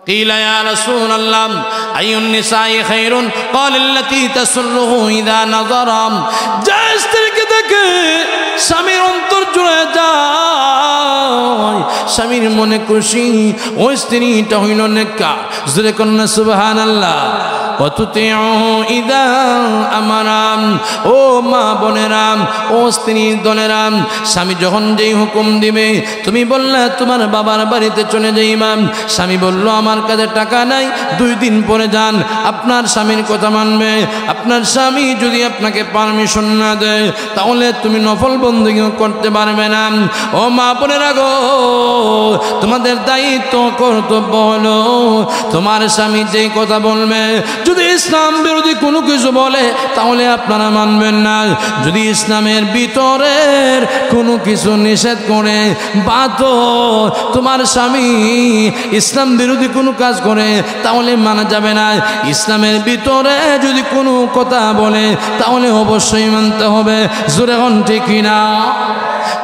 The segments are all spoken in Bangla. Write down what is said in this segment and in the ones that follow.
قيل يا رسول الله أي النساء خير قال التي تسره إذا نظر যে স্ত্রীকে দেখে স্বামীর অন্তর জুড়ে যায়, স্বামীর মনে খুশি, ওই স্ত্রীটা হইল নেককার। জোরে কন্যা সুবহানাল্লাহ। ও মা বোনেরাম, ও স্ত্রীর দলেরাম, স্বামী যখন যেই হুকুম দিবে, তুমি বললে তোমার বাবার বাড়িতে চলে যাইবা, স্বামী বলল আমার কাছে টাকা নাই, 2 দিন পরে যান, আপনার স্বামীর কথা মানবে। আপনার স্বামী যদি আপনাকে পারমিশন না দেয় তাহলে তুমি নফল বন্দেগী করতে পারবে না। ও মা বোনেরা গো, তোমাদের দায়িত্ব কর্তব্য হলো তোমার স্বামী যেই কথা বলবে, যদি ইসলাম বিরোধী কোনো কিছু বলে তাহলে আপনারা মানবেন না। যদি ইসলামের ভিতরের কোনো কিছু নিষেধ করে বা তো তোমার স্বামী ইসলাম বিরোধী কোনো কাজ করে তাহলে মানা যাবে না। ইসলামের ভিতরে যদি কোনো কথা বলে তাহলে অবশ্যই মানতে হবে। জোরে হন ঠিক কিনা?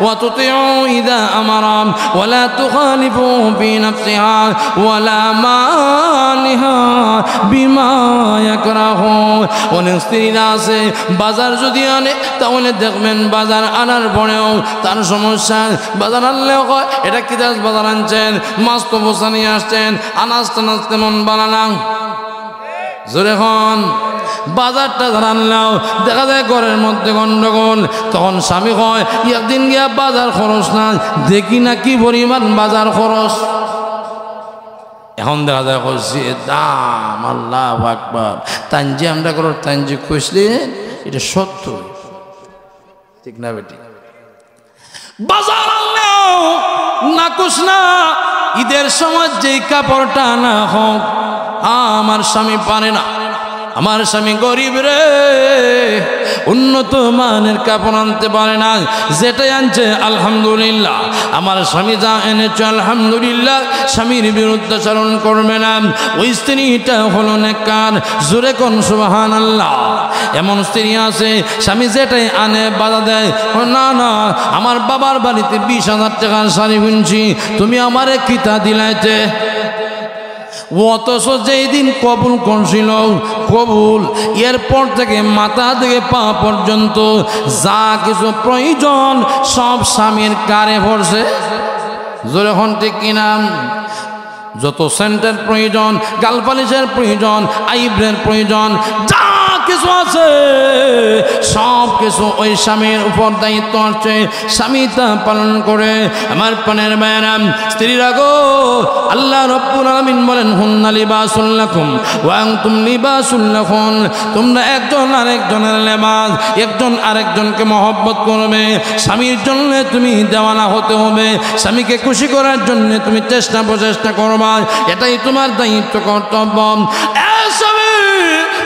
وتطيعوا إذا أمر ولا تخالفوا في نفسها ولا مالها بما يكره। অনেক স্ত্রীরা আছে বাজার যদি আনে তাহলে দেখবেন বাজার আনার পরেও তার সমস্যা, বাজার আনলেও কয় এটা কি দাস বাজার আনছেন, মাছ তো বসা নিয়ে আসছেন, আনাজ টানাজ তেমন বানানা। জোরে হন। বাজারটা আনলেও দেখা যায় ঘরের মধ্যে গন্ডগোল, তখন স্বামী হয় একদিন গিয়া বাজার খরচ না, দেখি না কি পরিমাণ বাজার খরচ। এখন দেখা যায় কইছি দাম, আল্লাহু আকবার, তানজি আমরা করো তানজি কইসলে এটা সত্য, ঠিক না বেটি? বাজার আনলেও না কুস না, ঈদের সময় যেই কাপড়টা না হোক, আমার স্বামী পারে না, আমার স্বামী গরিব রে, উন্নত মানের কাপড় আনতে পারে না, যেটাই আনছে আলহামদুলিল্লাহ। আমার স্বামী যা এনেছে আলহামদুলিল্লাহ, স্বামীর বিরুদ্ধাচরণ করবে না, ওই স্ত্রীটা হলো নেককার। জোরে কোন সুবহানাল্লাহ। এমন স্ত্রী আছে স্বামী যেটাই আনে বাধা দেয়, না না আমার বাবার বাড়িতে 20,000 টাকার শাড়ি কিনছি, তুমি আমারে কিতা দিলাইতে। অথচ যেই দিন কবুল করছিল, কবুল এরপর থেকে মাথা থেকে পা পর্যন্ত যা কিছু প্রয়োজন সব স্বামীর কারে পড়ছে। জোরে হন ঠিক কিনা? যত সেন্টের প্রয়োজন, গালপালিশের প্রয়োজন, আইব্রের প্রয়োজন, যা কিছু আছে সব কিছু ওই স্বামীর উপর দায়িত্ব আছে, স্বামী তা পালন করে। আমার পানের বায়রাম স্ত্রীরা গো, আল্লাহ রাব্বুল আলামিন বলেন হুন্না লিবাসুল লাকুম ওয়া আনতুম লিবাসুল লাহুন। তোমরা একজন আরেকজনের লেবাস, একজন আরেকজনকে মহব্বত করবে। স্বামীর জন্য তুমি দেওয়ানা হতে হবে, স্বামীকে খুশি করার জন্য তুমি চেষ্টা প্রচেষ্টা করবা, এটাই তোমার দায়িত্ব কর্তব্য।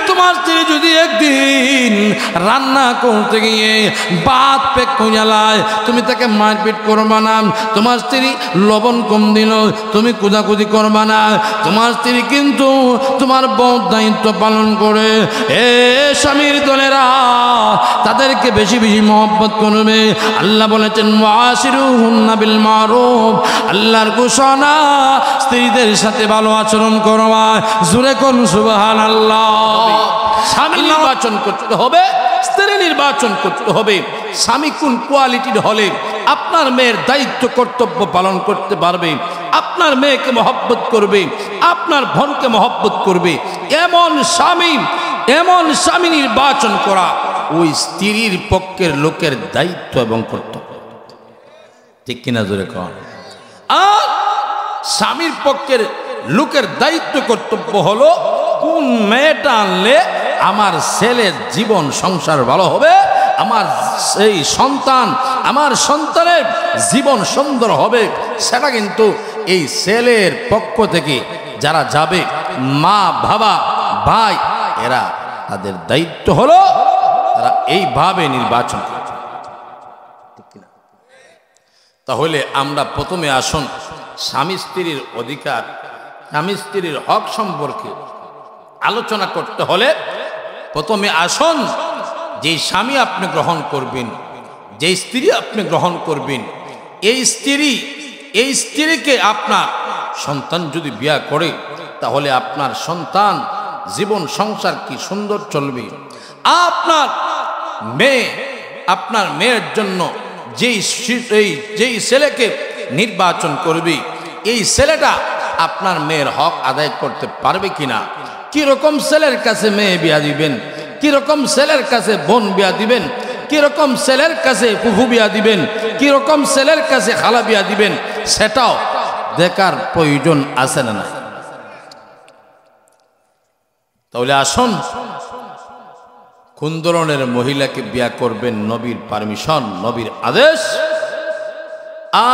তোমার স্ত্রী যদি একদিন রান্না করতে গিয়ে ভাত পেক কইয়ালায়, তুমি তাকে মারপিট করবা না। তোমার স্ত্রী লবণ কম দিল, তুমি কুদাকুদি করবা না। তোমার স্ত্রী কিন্তু তোমার বহুত দায়িত্ব পালন করে। এ স্বামীর দলেরা তাদেরকে বেশি বেশি মহব্বত করবে। আল্লাহ বলেছেন ওয়াশিরুহুন্না বিল মারুফ, আল্লাহর ঘোষণা স্ত্রীদের সাথে ভালো আচরণ করবা। জোরে কোন সুবহানাল্লাহ। স্বামী নির্বাচন করতে হবে, স্ত্রী নির্বাচন করতে হবে। স্বামী কোন কোয়ালিটির হলে আপনার মেয়ের দায়িত্ব কর্তব্য পালন করতে পারবে, আপনার মেয়েকে মহব্বত করবে, আপনার বোনকে মহব্বত করবে, এমন স্বামী নির্বাচন করা ওই স্ত্রীর পক্ষের লোকের দায়িত্ব এবং কর্তব্য, ঠিক কিনা জোরে কন? আর স্বামীর পক্ষের লোকের দায়িত্ব কর্তব্য হলো কোন মেয়েটা আনলে আমার ছেলের জীবন সংসার ভালো হবে, আমার সেই সন্তান, আমার সন্তানের জীবন সুন্দর হবে, সেটা কিন্তু এই ছেলের পক্ষ থেকে যারা যাবে, মা বাবা ভাই, এরা তাদের দায়িত্ব হলো তারা এইভাবে নির্বাচন করবে, ঠিক কিনা? তাহলে আমরা প্রথমে আসুন স্বামী স্ত্রীর অধিকার, স্বামী স্ত্রীর হক সম্পর্কে আলোচনা করতে হলে প্রথমে আসুন যে স্বামী আপনি গ্রহণ করবেন, যে স্ত্রী আপনি গ্রহণ করবেন, এই স্ত্রীকে আপনার সন্তান যদি বিয়া করে তাহলে আপনার সন্তান জীবন সংসার কি সুন্দর চলবে। আপনার মেয়ের জন্য যেই ছেলেকে নির্বাচন করবে, এই ছেলেটা আপনার মেয়ের হক আদায় করতে পারবে কিনা, কিরকম ছেলের কাছে মেয়ে বিয়া দিবেন, কিরকম ছেলের কাছে বোন বিয়া দিবেন, কিরকম ছেলের কাছে ফুফু বিয়া দিবেন, কিরকম ছেলের কাছে খালা বিয়া দিবেন, সেটাও দেখার প্রয়োজন আছে না নাই। তাহলে আসুন, কোন ধরনের মহিলাকে বিয়া করবেন নবীর পারমিশন, নবীর আদেশ,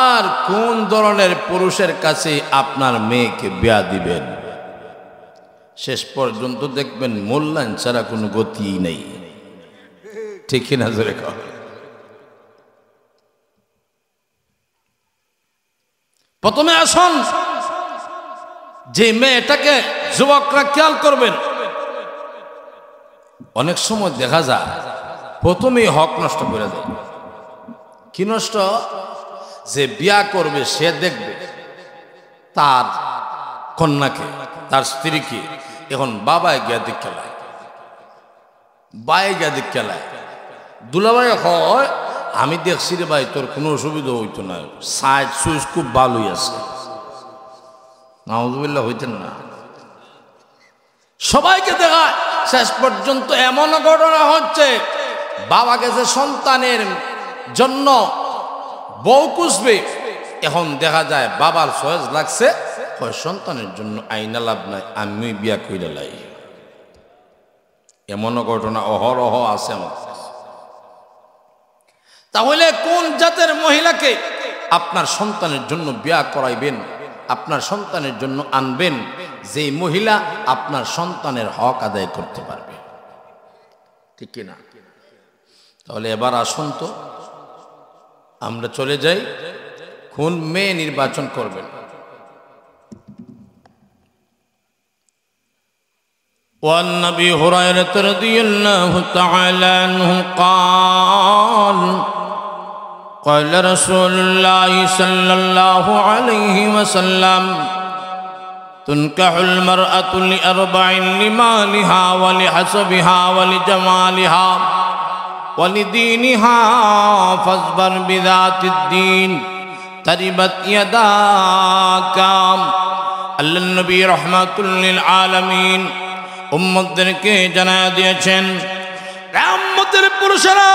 আর কোন ধরনের পুরুষের কাছে আপনার মেয়েকে বিয়া দিবেন, শেষ পর্যন্ত দেখবেন মূল্যায়ন ছাড়া কোনো গতি নেই। ঠিক কিনা জোরে কর। প্রথমে আসুন, যে মেয়েটাকে যুবকরা খেয়াল করবেন, অনেক সময় দেখা যায় প্রথমেই হক নষ্ট করে দেয়। কি নষ্ট? যে বিয়া করবে সে দেখবে তার কন্যাকে, তার স্ত্রীকে এখন বাবায় গিয়া দিক খেলায়, বায়ে গিয়া দিক খেলায়, দুলাভাই হয় আমি দেখছি রে ভাই তোর কোনো অসুবিধা হইতো না, সাইজ সুইজ খুব ভালোই আছে, নাউযুবিল্লাহ হইতেন না। সবাইকে দেখায়, শেষ পর্যন্ত এমন ঘটনা হচ্ছে বাবা গেছে সন্তানের জন্য বউ খুঁজবে, এখন দেখা যায় বাবার সহজ লাগছে, সন্তানের জন্য আইনা লাভ নাই, আমি বিয়া কইরা লাই। এমন ঘটনা অহরহ আছে আমার। তাহলে কোন জাতের মহিলাকে আপনার সন্তানের জন্য বিয়া করাইবেন, আপনার সন্তানের জন্য আনবেন, যে মহিলা আপনার সন্তানের হক আদায় করতে পারবে। ঠিক কিনা? তাহলে এবার আসুন তো আমরা চলে যাই, কোন মেয়ে নির্বাচন করবেন। وعن أبي هريرة رضي الله تعالى عنه قال قال رسول الله صلى الله عليه وسلم تنكح المرأة لأربع: لمالها ولحسبها ولجمالها ولدينها فاصبر بذات الدين تربت يداك। আল্লাহ নবী রাহমাতুল লিল আলামিন উম্মতদেরকে জানায়া দিয়েছেন, উম্মতের পুরুষেরা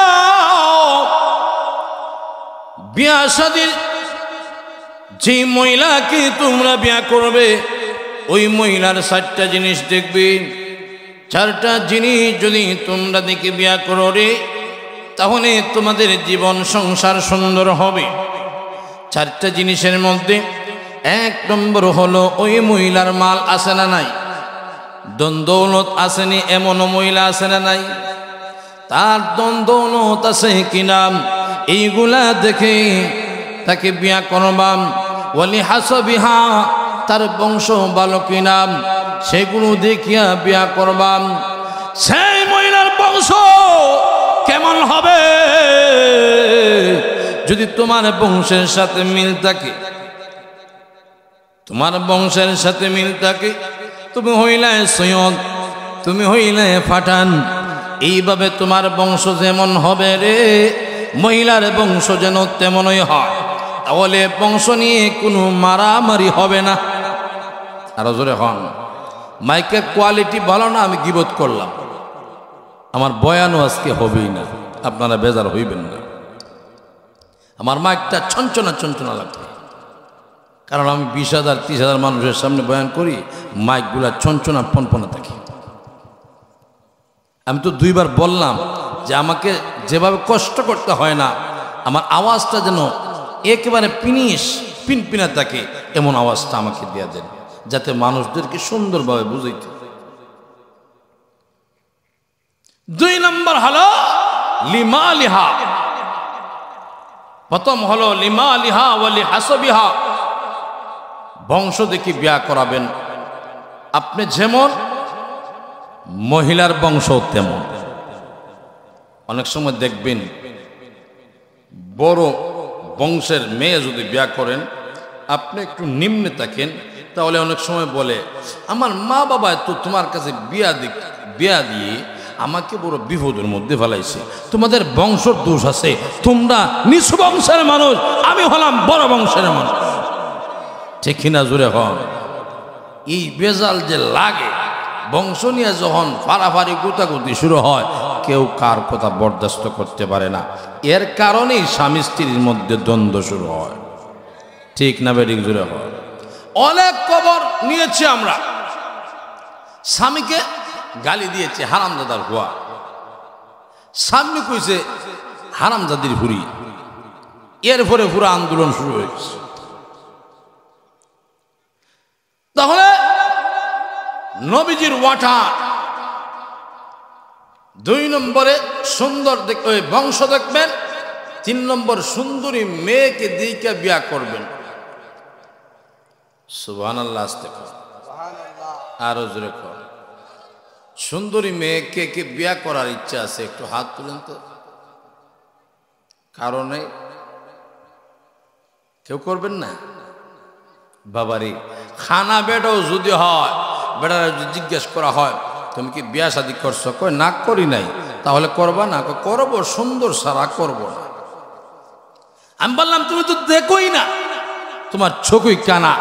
বিয়া শাদীর যে মহিলাকে তোমরা বিয়া করবে, ওই মহিলার 4টা জিনিস দেখবে। 4টা জিনিস যদি তোমরা দেখে বিয়া করো রে, তাহলে তোমাদের জীবন সংসার সুন্দর হবে। 4টা জিনিসের মধ্যে 1 নম্বর হলো ওই মহিলার মাল আছে না নাই, ধন দৌলত আসেনি এমন মহিলা আছে না নাই, তার ধন দৌলত আছে কিনা এইগুলা দেখে তাকে বিয়া করবাম। ওয়ালি হাসবিহা, তার বংশ ভালো কিনা সেগুলো দেখিয়া বিয়া করবাম। সেই মহিলার বংশ কেমন হবে, যদি তোমার বংশের সাথে মিল থাকে, তোমার বংশের সাথে মিল থাকে, তুমি হইলে সৈয়দ, তুমি হইলে পাঠান, এইভাবে তোমার বংশ যেমন হবে রে, মহিলার বংশ যেন তেমনই হয়, তাহলে বংশ নিয়ে কোনো মারামারি হবে না। আরো জোরে হন। মাইকের কোয়ালিটি ভালো না, আমি গীবত করলাম, আমার বয়ানও আজকে হবেই না, আপনারা বেজার হইবেন না। আমার মাইকটা ছঞ্চনা ছঞ্চনা লাগবে, কারণ আমি 20,000 30,000 মানুষের সামনে বয়ান করি, মাইকগুলা ছঞ্চনা ফনফনা থাকি। আমি তো 2বার বললাম যে আমাকে যেভাবে কষ্ট করতে হয় না, আমার আওয়াজটা যেন একেবারে পিনপিনা থাকে, এমন আওয়াজটা আমাকে দেয়া দেন, যাতে মানুষদেরকে সুন্দরভাবে বুঝাইতে। 2 নম্বর হলো লিমালিহা। প্রথম হলো লিমালিহা ওয়ালি হাসবিহা, বংশ দেখি বিয়া করাবেন। আপনি যেমন মহিলার বংশ তেমন। অনেক সময় দেখবেন বড় বংশের মেয়ে যদি বিয়া করেন, আপনি একটু নিম্নে থাকেন, তাহলে অনেক সময় বলে আমার মা বাবা তো তোমার কাছে বিয়া দিয়ে আমাকে বড় বিপদের মধ্যে ফেলাইছে, তোমাদের বংশর দোষ আছে, তোমরা নিচু বংশের মানুষ, আমি হলাম বড় বংশের মানুষ। ঠিক কিনা জুড়ে হন? এই বেজাল যে লাগে বংশ নিয়ে যখন ফাড়াফাড়ি গুতাগুতি শুরু হয়, কেউ কার কথা বরদাস্ত করতে পারে না। এর কারণেই স্বামী স্ত্রীর মধ্যে দ্বন্দ্ব শুরু হয়। ঠিক না বেডিক জুড়ে হয়? অনেক খবর নিয়েছি আমরা, স্বামীকে গালি দিয়েছে হারামজাদার হুয়া, স্বামী কইছে হারামজাদির হুরি, এরপরে পুরো আন্দোলন শুরু হয়েছে। তাহলে নবীজির ওয়াটা 2 নম্বরে সুন্দর বংশ দেখবেন, 3 নম্বর সুন্দরী মেয়েকে দিকে বিয়া করবেন। সুবহানাল্লাহ, আস্তে আরো জোরে কর। সুন্দরী মেয়েকে কে বিয়া করার ইচ্ছা আছে? একটু হাত তুলেন তো। কারণে কেউ করবেন না? বাবারি খানা বেটাও যদি হয়, বেটারা যদি জিজ্ঞেস করা হয় তুমি কি বিয়া শাদী করছো, কই না করি নাই, তাহলে করবা না? করবো, সুন্দর সারা করবো না। আমি বললাম তুমি তো দেখোই না, তোমার চোখই কানা,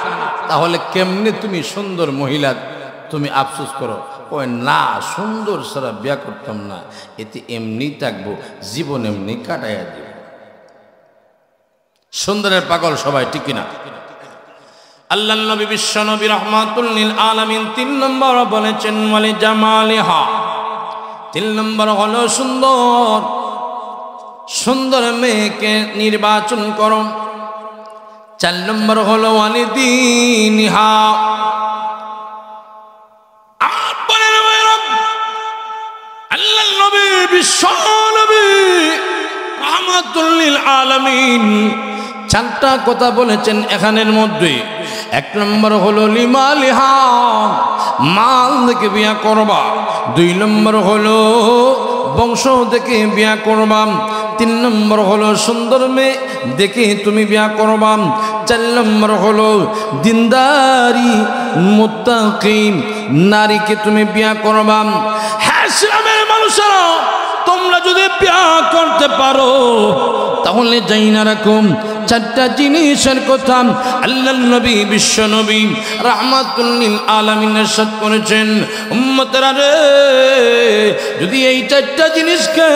তাহলে কেমনে তুমি সুন্দর মহিলা তুমি আফসোস করো? কই না, সুন্দর সারা বিয়া করতাম না, এতে এমনি থাকবো, জীবন এমনি কাটাইয়া দিব। সুন্দরের পাগল সবাই, ঠিক কিনা? আল্লাহ নবী বিশ্ব নবী রহমাতুল লিল আলামিন 3 নম্বর বলেছেন ওয়ালি জামালিহা, 3 নম্বর হলো সুন্দর সুন্দর মেয়েকে নির্বাচন করো। 4 নম্বর হলো ওয়ালি দীনিহা। আল্লাহ নবী বিশ্ব নবী রহমাতুল লিল আলামিন 4টা কথা বলেছেন এখানের মধ্যে। 1 নম্বর হলো লিমালিহা, মাল দেখে বিয়া করবা। 2 নম্বর হলো বংশ দেখে বিয়া করবা। 3 নম্বর হলো সুন্দর মেয়ে দেখে তুমি বিয়া করবা। 4 নম্বর হলো দিনদারি মুত্তাকি নারীকে তুমি বিয়া করবা। হ্যাঁ ইসলামের মানুষেরা, তোমরা যদি বিয়া করতে পারো তাহলে যাই না রাখুন 4টা জিনিসের কথা আল্লাহ নবী বিশ্ব নবী রাহমাতুল লিল আলামিন ইরশাদ করেছেন। উম্মতেরা রে, যদি এই 4টা জিনিসকে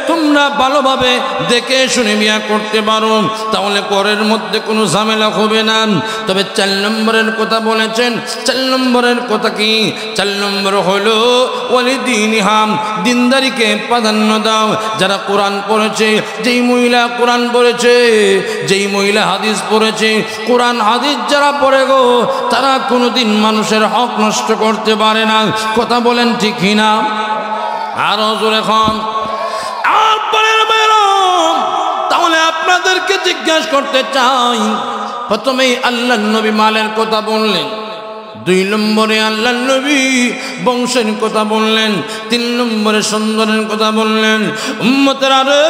তোমরা ভালোভাবে দেখে শুনে বিয়া করতে পারো তাহলে পরের মধ্যে কোনো ঝামেলা হবে না। তবে 4 নম্বরের কথা বলেছেন। 4 নম্বরের কথা কি? 4 নম্বর হলো ওয়ালিদিনহা, দিনদারিকে প্রাধান্য দাও। যারা কোরআন পড়েছে, যেই মহিলা কোরআন পড়েছে, যেই মহিলা হাদিস পড়েছে, কোরআন হাদিস যারা পড়ে গো, তারা কোনোদিন মানুষের হক নষ্ট করতে পারে না। কথা বলেন ঠিক কিনা? আরো জোরে খান। তাহলে আপনাদেরকে জিজ্ঞাসা করতে চাই, প্রথমেই আল্লাহ নবী মালের কথা বললেন, 2 নম্বরে আল্লাহ নবী বংশের কথা বললেন, 3 নম্বরে সুন্দরের কথা বললেন। উম্মতেরা রে,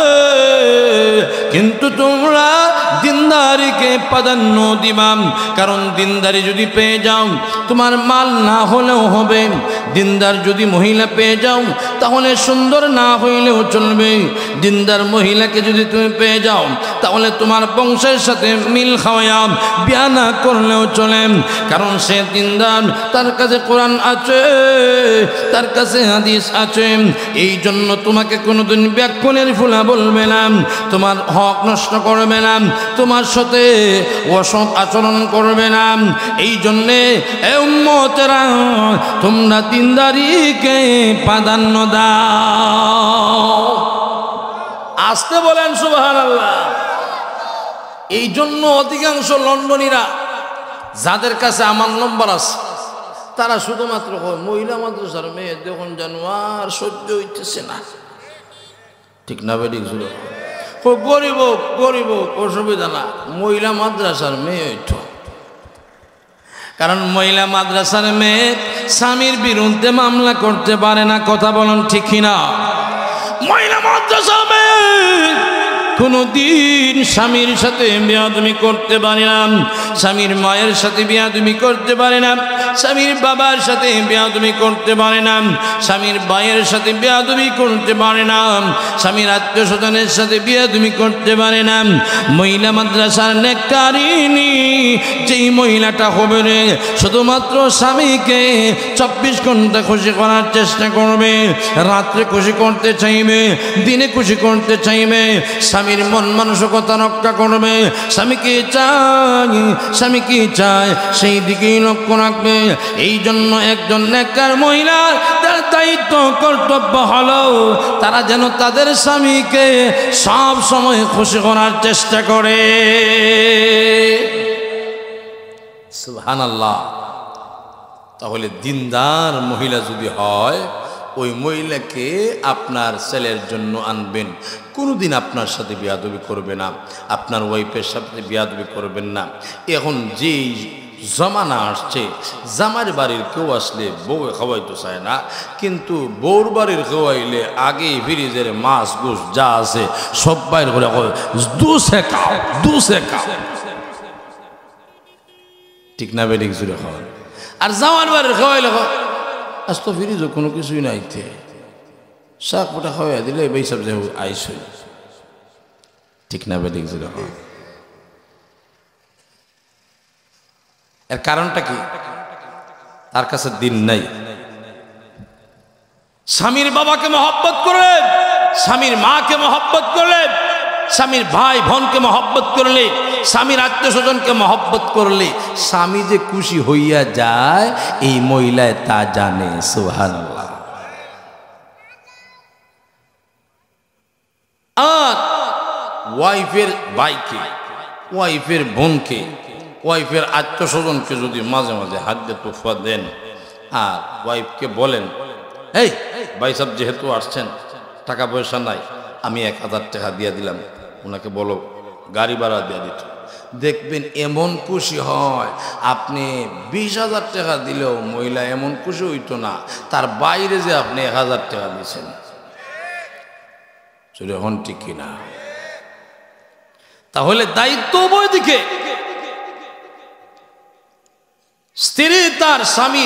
কিন্তু তোমরা দিনদারিকে প্রাধান্য দিবা, কারণ দিনদারি যদি পেয়ে যাও তোমার মাল না হলেও হবে। দিনদার যদি মহিলা পেয়ে যাও তাহলে সুন্দর না হইলেও চলবে। দিনদার মহিলাকে যদি তুমি পেয়ে যাও তাহলে তোমার বংশের সাথে মিল খাওয়া বিয়া না করলেও চলে, কারণ সে দিনদার, তার কাছে কোরআন আছে, তার কাছে হাদিস আছে। এই জন্য তোমাকে কোনোদিন ব্যাকুলের ফুলা বলবে না, তোমার হক নষ্ট করবে না, তোমার সাথে অসৎ আচরণ করবে না। এই জন্যে এ উম্মতেরা, তোমরা দিনদারিকে প্রাধান্য দাও। আসতে বলেন সুবহানাল্লাহ। এই জন্য অধিকাংশ লন্ডনীরা যাদের কাছে আমার নম্বর আছে, তারা শুধুমাত্র মহিলা মাদ্রাসার মেয়ে দেখুন জানোয়ার সহ্য হইতেছে না। ঠিক না বেডিক? গরিব গরিব অসুবিধা না, মহিলা মাদ্রাসার মেয়ে হইত। কারণ মহিলা মাদ্রাসার মেয়ে স্বামীর বিরুদ্ধে মামলা করতে পারে না। কথা বলুন ঠিক কিনা? মহিলা মাদ্রাসার মেয়ে কোনদিন স্বামীর সাথে বেয়াদবি করতে পারে না, স্বামীর মায়ের সাথে বেয়াদবি করতে পারে না, স্বামীর বাবার সাথে বেয়াদবি করতে পারে না, স্বামীর ভাইয়ের সাথে বেয়াদবি করতে পারে না, স্বামীর আত্মীয় স্বজনের সাথে বেয়াদবি করতে পারে না। মহিলা মাদ্রাসার নেককারিনী যেই মহিলাটা হবে রে, শুধুমাত্র স্বামীকে 24 ঘন্টা খুশি করার চেষ্টা করবে, রাত্রে খুশি করতে চাইবে, দিনে খুশি করতে চাইবে, স্বামীর মন মানসিকতা রক্ষা করবে, স্বামীকে চায় সেই দিকেই লক্ষ্য রাখবে। এই জন্য একজন নেককার মহিলা তার দায়িত্ব কর্তব্য হলো তারা যেন তাদের স্বামীকে সব সময় খুশি করার চেষ্টা করে। সুবহানাল্লাহ। তাহলে দিনদার মহিলা যদি হয়, ওই মহিলাকে আপনার ছেলের জন্য আনবেন, কোনোদিন আপনার সাথে বেয়াদবি করবে না, আপনার ওয়াইফের সাথে বেয়াদবি করবেন না। এখন যেই জমানা আসছে, জামার বাড়ির কেউ আসলে বউ খাওয়াইতে চায় না, কিন্তু বউর বাড়ির খাওয়াইলে আগে ফ্রিজের মাছ গোস যা আছে সব বাইর করে দুসে খাও, দুসে খাও, ঠিক না বেডিং জুড়ে খাওয়ান। আর জামার বাড়ির খাওয়াইলে আজ তো ফ্রিজও কোনো কিছুই নাই, শাক পোটা খাওয়াই দিলে এই সব যে আইস, ঠিক না বেডিং জুড়ে খাওয়ান। এর কারণটা কি? তার কাছে দিন নাই। স্বামীর বাবাকে মহব্বত করলে, স্বামীর মাকে মহব্বত করলে, স্বামীর ভাই বোনকে মহব্বত করলে, স্বামীর আত্মীয় স্বজনকে মহব্বত করলে স্বামী যে খুশি হইয়া যায় এই মহিলায় তা জানে। সুবহানাল্লাহ। আর ওয়াইফের ভাইকে, ওয়াইফের বোনকে, ওয়াইফের আত্মীয় স্বজনকে যদি মাঝে মাঝে হাত দিয়ে তোফা দেন আর ওয়াইফকে বলেন, এই ভাই সাহেব যেহেতু আসছেন, টাকা পয়সা নাই, আমি 1000 টাকা দিয়ে দিলাম, ওনাকে বলো গাড়ি ভাড়া দিয়ে দিত, দেখবেন এমন খুশি হয়। আপনি 20,000 টাকা দিলেও মহিলা এমন খুশি হইতো না, তার বাইরে যে আপনি 1000 টাকা দিয়েছেন। এখন ঠিক কিনা? তাহলে দায়িত্ব উভয় দিকে। স্ত্রী তার স্বামী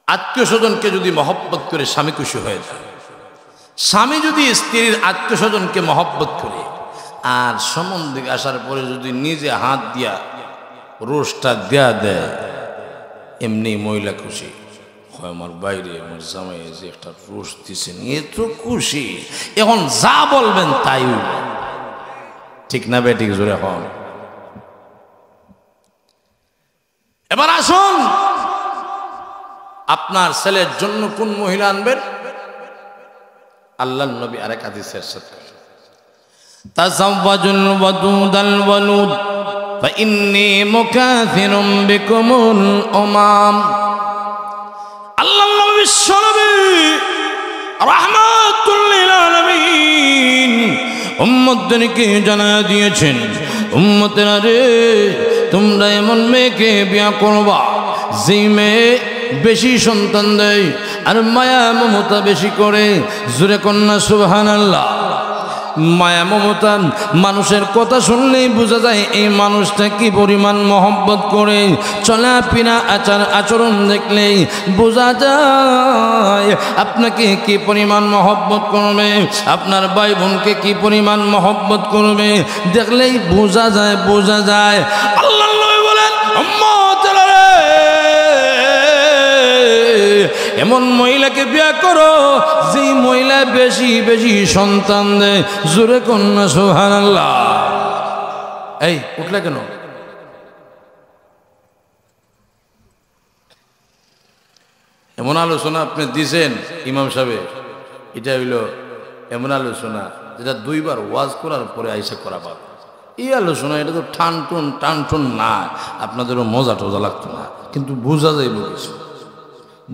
আত্মীয় স্বজনকে যদি মহব্বত করে স্বামী খুশি হয়ে যায়, স্বামী যদি স্ত্রীর আত্মীয় স্বজনকে মহব্বত করে আর সম্বন্ধে আসার পরে যদি নিজে হাত দিয়া রোজটা দেয়া দেয়, এমনি মহিলা খুশি হয়। আমার বাইরে আমার জামাই যে একটা রোজ দিচ্ছেন, এ তো খুশি, এখন যা বলবেন তাই, ঠিক না বেঠিক জোরে হন। এবার আসুন, আপনার ছেলের জন্য কোন মহিলা আনবেন? আল্লাহর নবী আরেক হাদিসে ইরশাদ করেন, তাযাওয়াজুল ওয়াদুদাল ওয়ালুদ ফাইন্নী মুকাথিরুম বিকুমুল উমাম। আল্লাহর নবী বিশ্বনবী রাহমাতুল লিল আলামিন উম্মতদেরকে জানায়া দিয়েছেন, উম্মতেরা রে, তোমরা এমন মেয়েকে বিয়া করবা যে মেয়ে বেশি সন্তান দেয় আর মায়া মমতা বেশি করে। জোরে কন্যা সুবহানাল্লাহ। মায়া মমতা, মানুষের কথা শুনলেই বোঝা যায় এই মানুষটা কি পরিমাণ মহব্বত করে। চলাফেরা আচরণ দেখলেই বোঝা যায় আপনাকে কি পরিমাণ মহব্বত করবে, আপনার ভাই বোনকে কি পরিমাণ মহব্বত করবে, দেখলেই বোঝা যায়, বোঝা যায়। আল্লাহ বলেন, এমন মহিলাকে বিয়ে করো যে মহিলা বেশি বেশি সন্তান দেয়। জোরে কন্যা সুবহানাল্লাহ। এই উঠলে কেন? এমন আলোচনা আপনি দিছেন ইমাম সাহেব, এটা হইল এমন আলোচনা যেটা 2 বার ওয়াজ করার পরে আইসা করা পাবে। এই আলোচনা এটা তো টান টুন না, আপনাদেরও মজা টজা লাগতো না, কিন্তু বোঝা যাইব কিছু।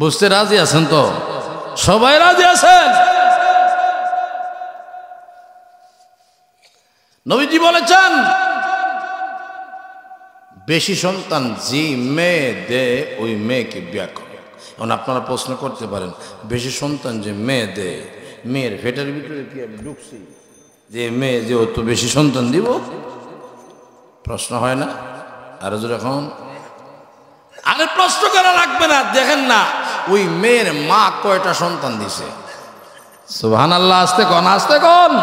বুঝতে রাজি আছেন তো? সবাই রাজি আছেন? নবীজি বলেছেন, বেশি সন্তান যে মেয়ে দেয় ওই মেয়েকে বিয়ে করে। এখন আপনারা প্রশ্ন করতে পারেন, বেশি সন্তান যে মেয়ে দেয় মেয়ের পেটের ভিতরে কি আমি ঢুকছি যে মেয়ে যে অত বেশি সন্তান দিব? প্রশ্ন হয় না? আর যখন আরে প্রশ্ন করা লাগবে না, দেখেন না ওই মেয়ের মা কয়টা সন্তান দিছে। সুবহানাল্লাহ, আস্তে কোন, আস্তে কোন,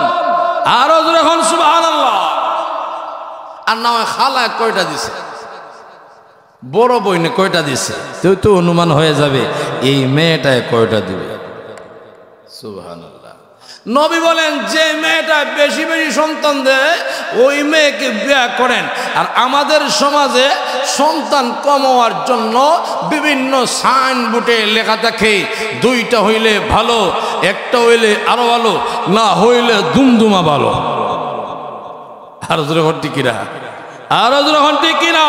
আরো যখন সুবহানাল্লাহ। আর না হয় খালায় কয়টা দিছে, বড় বইনে কয়টা দিছে, তো অনুমান হয়ে যাবে এই মেয়েটায় কয়টা দিবে। সুবহানাল্লাহ। নবী বলেন যে মেয়েটা বেশি বেশি সন্তান দেয় ওই মেয়েকে বিয়ে করেন। আর আমাদের সমাজে সন্তান কমানোর জন্য বিভিন্ন সাইনবোর্ডে লেখা থাকে দুইটা হইলে ভালো, একটা হইলে আরো ভালো, না হইলে দুমদুমা ভালো। আরো যখন টিকিরা, আরো যখন টিকিরা।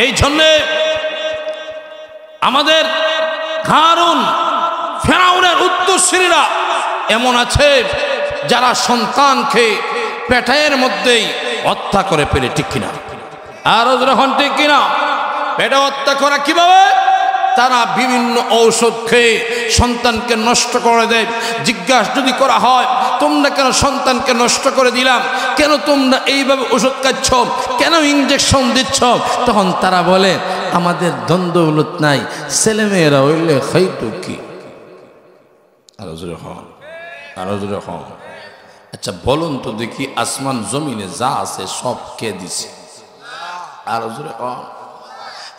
এই জন্যে আমাদের হারুন ফেরাউনের উত্তরসূরিরা এমন আছে যারা সন্তানকে পেটের মধ্যেই হত্যা করে ফেলে, ঠিক কিনা? আরো যখন ঠিক কিনা? পেটে হত্যা করা কিভাবে? তারা বিভিন্ন ঔষধ খেয়ে সন্তানকে নষ্ট করে দেয়। জিজ্ঞাসা যদি করা হয় তোমরা কেন সন্তানকে নষ্ট করে দিলাম, কেন তোমরা এইভাবে ওষুধ খাচ্ছ, কেন ইঞ্জেকশন দিচ্ছ, তখন তারা বলে আমাদের দ্বন্দ্বলত নাই, ছেলেমেয়েরা হইলে খাইতো কি। আরো জোরে হন, আরো জোরে হন। আচ্ছা বলুন তো দেখি, আসমান জমিনে যা আছে সব কে দিছে? আরো জোরে হন।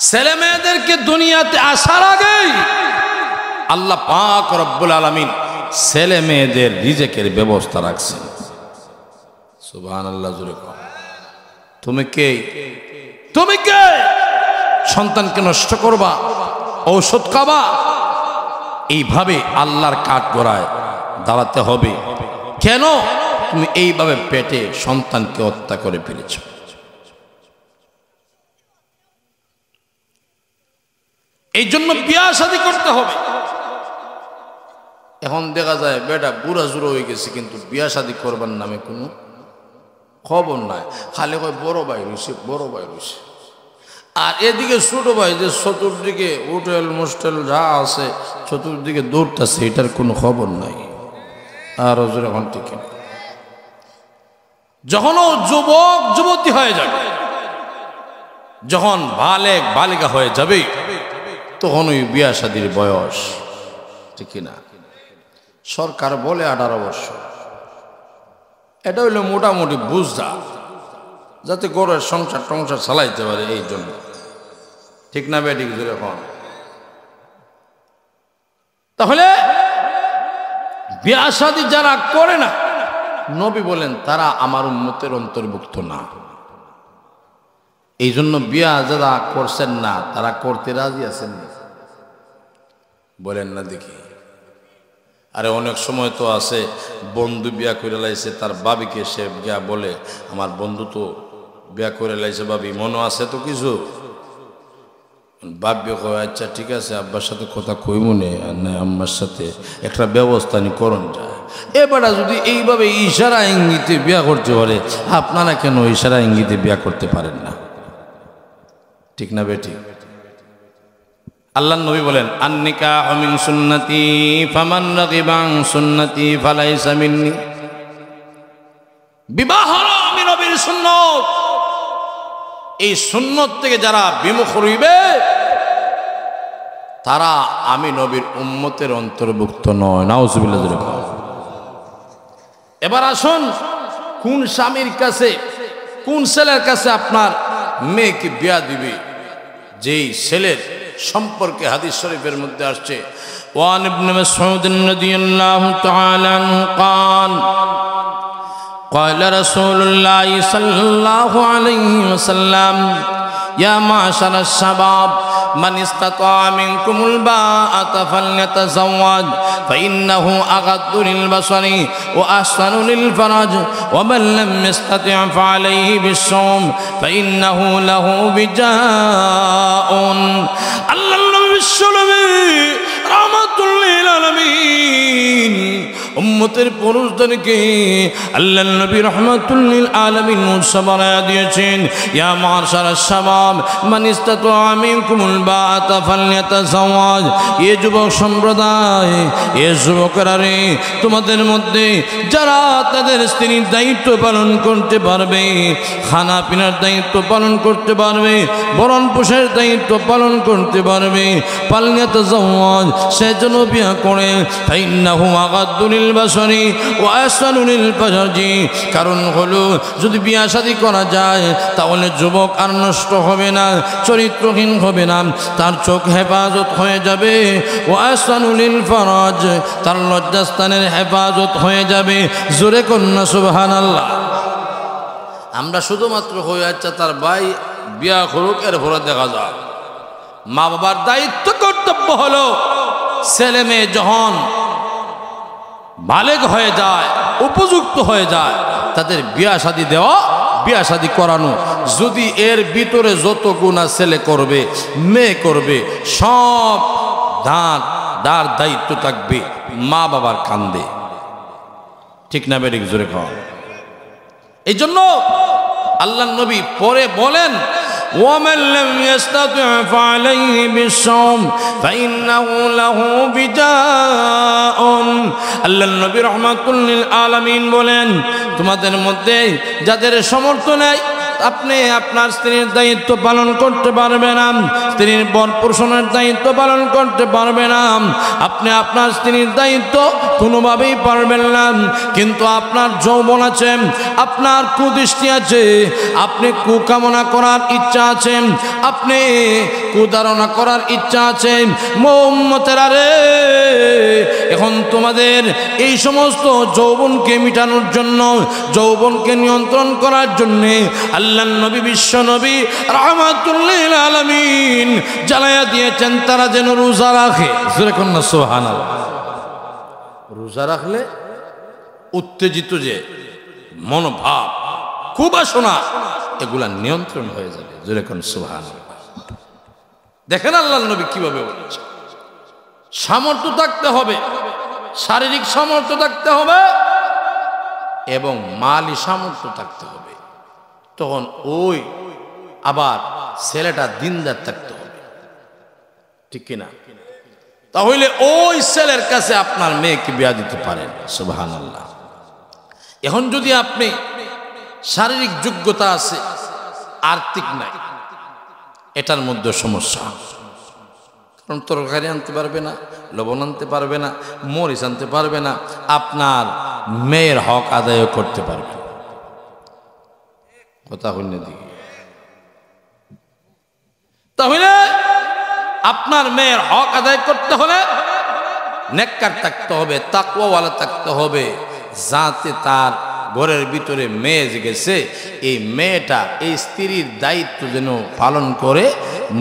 ছেলে মেয়েদেরকে দুনিয়াতে আসার আগেই আল্লাহ পাক রব্বুল আলামিন ছেলে মেয়েদের রিজেকের ব্যবস্থা রাখছেন। সুবহানাল্লাহ, জোরে কর। তুমি কে? তুমি কে? সন্তানকে নষ্ট করবা, ঔষধ খাবা? এইভাবে আল্লাহর কাঠগড়ায় দাঁড়াতে হবে কেন? তুমি এইভাবে পেটে সন্তানকে হত্যা করে ফেলেছ। এই জন্য বিয়া শাদী করতে হবে। এখন দেখা যায় বেটা বুড়া জুড়ো হয়ে গেছে, কিন্তু বিয়া শাদী করবার নামে কোনো খবর নাই। খালি কয় বড় ভাই রয়েছে, বড় ভাই রয়েছে। আর এদিকে ছোট ভাই যে চতুর্দিকে হোটেল মোস্টেল যা আছে চতুর্দিকে দৌড়তেছে, এটার কোনো খবর নাই। আর এখন ঠিক যখন ও যুবক যুবতী হয়ে যাবে, যখন বালেক বালিকা হয়ে যাবে, তখন ওই বিয়া শাদীর বয়স, ঠিক না? সরকার বলে 18 বছর। এটা হইলো মোটামুটি বুঝা, যাতে গড়ের সংসার টংসার চালাইতে পারে, এই জন্য। ঠিক না বেঠিক যখন? তাহলে বিয়া শাদী যারা করে না, নবী বলেন তারা আমার উম্মতের অন্তর্ভুক্ত না। এই জন্য বিয়া যারা করছেন না তারা করতে রাজি আছেন না? বলেন না দেখি। আরে অনেক সময় তো আছে বন্ধু বিয়া করে লাইছে, তার বাবিকে সে বিয়া বলে আমার বন্ধু তো বিয়া করে লাইছে, ভাবি মনে আছে তো কিছু? ভাববে কয় আচ্ছা ঠিক আছে, আব্বার সাথে কথা কই মনে না, আম্মার সাথে একটা ব্যবস্থা নি করণ যায়। এবারে যদি এইভাবে ইশারা ইঙ্গিতে বিয়া করতে পারে, আপনারা কেন ইশারা ইঙ্গিতে বিয়া করতে পারেন না? ঠিক না বেটি? আল্লাহর নবী বলেন আন-নিকাহু মিন সুন্নতি ফামান রাগিবা আন সুন্নতি ফালাইসা মিন্নি। বিবাহ হলো আমি নবীর সুন্নত। এই সুন্নত থেকে যারা বিমুখ হইবে তারা আমি নবীর উম্মতের অন্তর্ভুক্ত নয়। নাউজুবিল্লাহ। এবার আসুন, কোন স্বামীর কাছে, কোন ছেলের কাছে আপনার মেয়েকে বিয়া দিবে? যেই ছেলের সম্পর্কে হাদিস শরীফের মধ্যে আসছে, ওয়ান ইবনে মাসউদ রাদিয়াল্লাহু তাআলা আনহু قال قال رسول الله صلى الله عليه وسلم يا معشر الشباب من استطاع منكم الباءة فليتزوج فإنه أغض للبصر وأحسن للفرج ومن لم يستطع فعليه بالصوم فإنه له وجاء. الله النبي رحمة للعالمين উম্মতের পুরুষদেরকে আল্লাহর নবী রাহমাতুল লিল আলামিন মুসাবারা দিয়েছেন, ইয়া মাশারাশ শাবাব মান ইসতাতা মিনকুমুল বাআতা ফালইয়াতাযাওয়াজ। এ যুবক সম্প্রদায়, এ যুবকেরা রে, তোমাদের মধ্যে যারা তাদের স্ত্রীর দায়িত্ব পালন করতে পারবে, খানা পিনার দায়িত্ব পালন করতে পারবে, ভরণ পোষণের দায়িত্ব পালন করতে পারবে, ফালইয়াতাযাওয়াজ, সে যেন বিয়ে করে। ফাইন্নাহু আগাদ্দু লিল বাসারি ওয়া আহসানু লিল ফারজি। কারণ হলো যদি বিয়ে শাদী করা যায় তাহলে যুবক আর নষ্ট হবে না, চরিত্রহীন হবে না, তার চোখ হেফাজত হয়ে যাবে। ওয়া আহসানু লিল ফারজ, তার লজ্জাস্থানের হেফাজত হয়ে যাবে। জোরে কন্যা সুবহানাল্লাহ। আমরা শুধুমাত্র হয়ে যাচ্ছে তার ভাই বিয়া করুক, এর ভরে দেখা যায়। মা বাবার দায়িত্ব কর্তব্য হলো ছেলে মেয়ে যখন বালেগ হয়ে যায়, উপযুক্ত হয়ে যায়, তাদের বিয়া শাদী দেওয়া, বিয়া শাদী করানো। যদি এর ভিতরে যত গুনাহ ছেলে করবে, মেয়ে করবে, সব দার দায়িত্ব থাকবে মা বাবার কান্দে। ঠিক না বেরিক? জোরে খাওয়া। এই জন্য আল্লাহ নবী পরে বলেন, ومن لم يستطع فعليه بالصوم فإنه له وجاء। আল্লাহর নবী রাহমাতুল লিল আলামিন বলেন, তোমাদের মধ্যে যাদের সামর্থ্য নেই, আপনি আপনার স্ত্রীর দায়িত্ব পালন করতে পারবে না, স্ত্রীর ভরণ পোষণের দায়িত্ব পালন করতে পারবে না, আপনি আপনার স্ত্রীর দায়িত্ব কোনোভাবেই পারবেন না, কিন্তু আপনার যৌবন আছে, আপনার কুদৃষ্টি আছে, আপনি কুকামনা করার ইচ্ছা আছে, আপনি কুধারণা করার ইচ্ছা আছে, উম্মতেরা রে, এখন তোমাদের এই সমস্ত যৌবনকে মিটানোর জন্য, যৌবনকে নিয়ন্ত্রণ করার জন্যে আল্লাহর নবী, বিশ্ব নবী রাহমাতুল লিল আলামিন জ্বালায়া দিয়েছেন তারা যেন রোজা রাখে। জোরে কন্যা সুবহানাল্লাহ। রোজা রাখলে উত্তেজিত যে মনোভাব, কুবাসনা, এগুলা নিয়ন্ত্রণ হয়ে যাবে। জোরে কন্যা সুবহানাল্লাহ। দেখেন আল্লাহর নবী কিভাবে বলেছেন। সামর্থ্য থাকতে হবে, শারীরিক সামর্থ্য থাকতে হবে এবং মালি সামর্থ্য থাকতে হবে। তখন ওই আবার ছেলেটা দিনদার থাকতে হবে, ঠিক কিনা? তাহলে ওই ছেলের কাছে আপনার মেয়েকে বিয়া দিতে পারেন। সুবহানাল্লাহ। এখন যদি আপনি শারীরিক যোগ্যতা আছে, আর্থিক নাই, এটার মধ্যে সমস্যা। কারণ তরকারি আনতে পারবে না, লবণ আনতে পারবে না, মরিচ আনতে পারবে না, আপনার মেয়ের হক আদায় করতে পারবে। কথা হইল দিকে। তাহলে আপনার মেয়ের হক আদায় করতে হলে নেককার থাকতে হবে, তাকওয়াওয়ালা থাকতে হবে, যাতে তার ঘরের ভিতরে মেয়ে জেগেছে, এই মেয়েটা এই স্ত্রীর দায়িত্ব যেন পালন করে,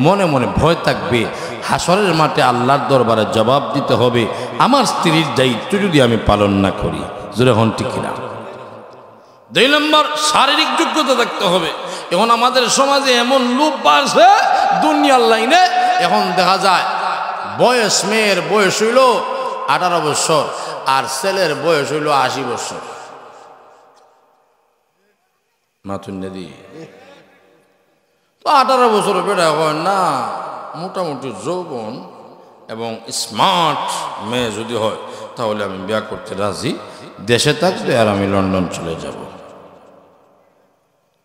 মনে মনে ভয় থাকবে, হাসরের মাঠে আল্লাহর দরবারে জবাব দিতে হবে আমার স্ত্রীর দায়িত্ব যদি আমি পালন না করি। জোরে হন ঠিক কিনা? 2 নম্বর, শারীরিক যোগ্যতা থাকতে হবে। এখন আমাদের সমাজে এমন লোক বাড়ছে দুনিয়ার লাইনে, এখন দেখা যায় বয়স, মেয়ের বয়স হইল 18 বছর আর ছেলের বয়স হইল 80 বছর। মাতুন নদী তো 18 বছর বেড়া হয় না, মোটামুটি যৌবন এবং স্মার্ট মেয়ে যদি হয় তাহলে আমি বিয়ে করতে রাজি, দেশে থাকবে আর আমি লন্ডন চলে যাব।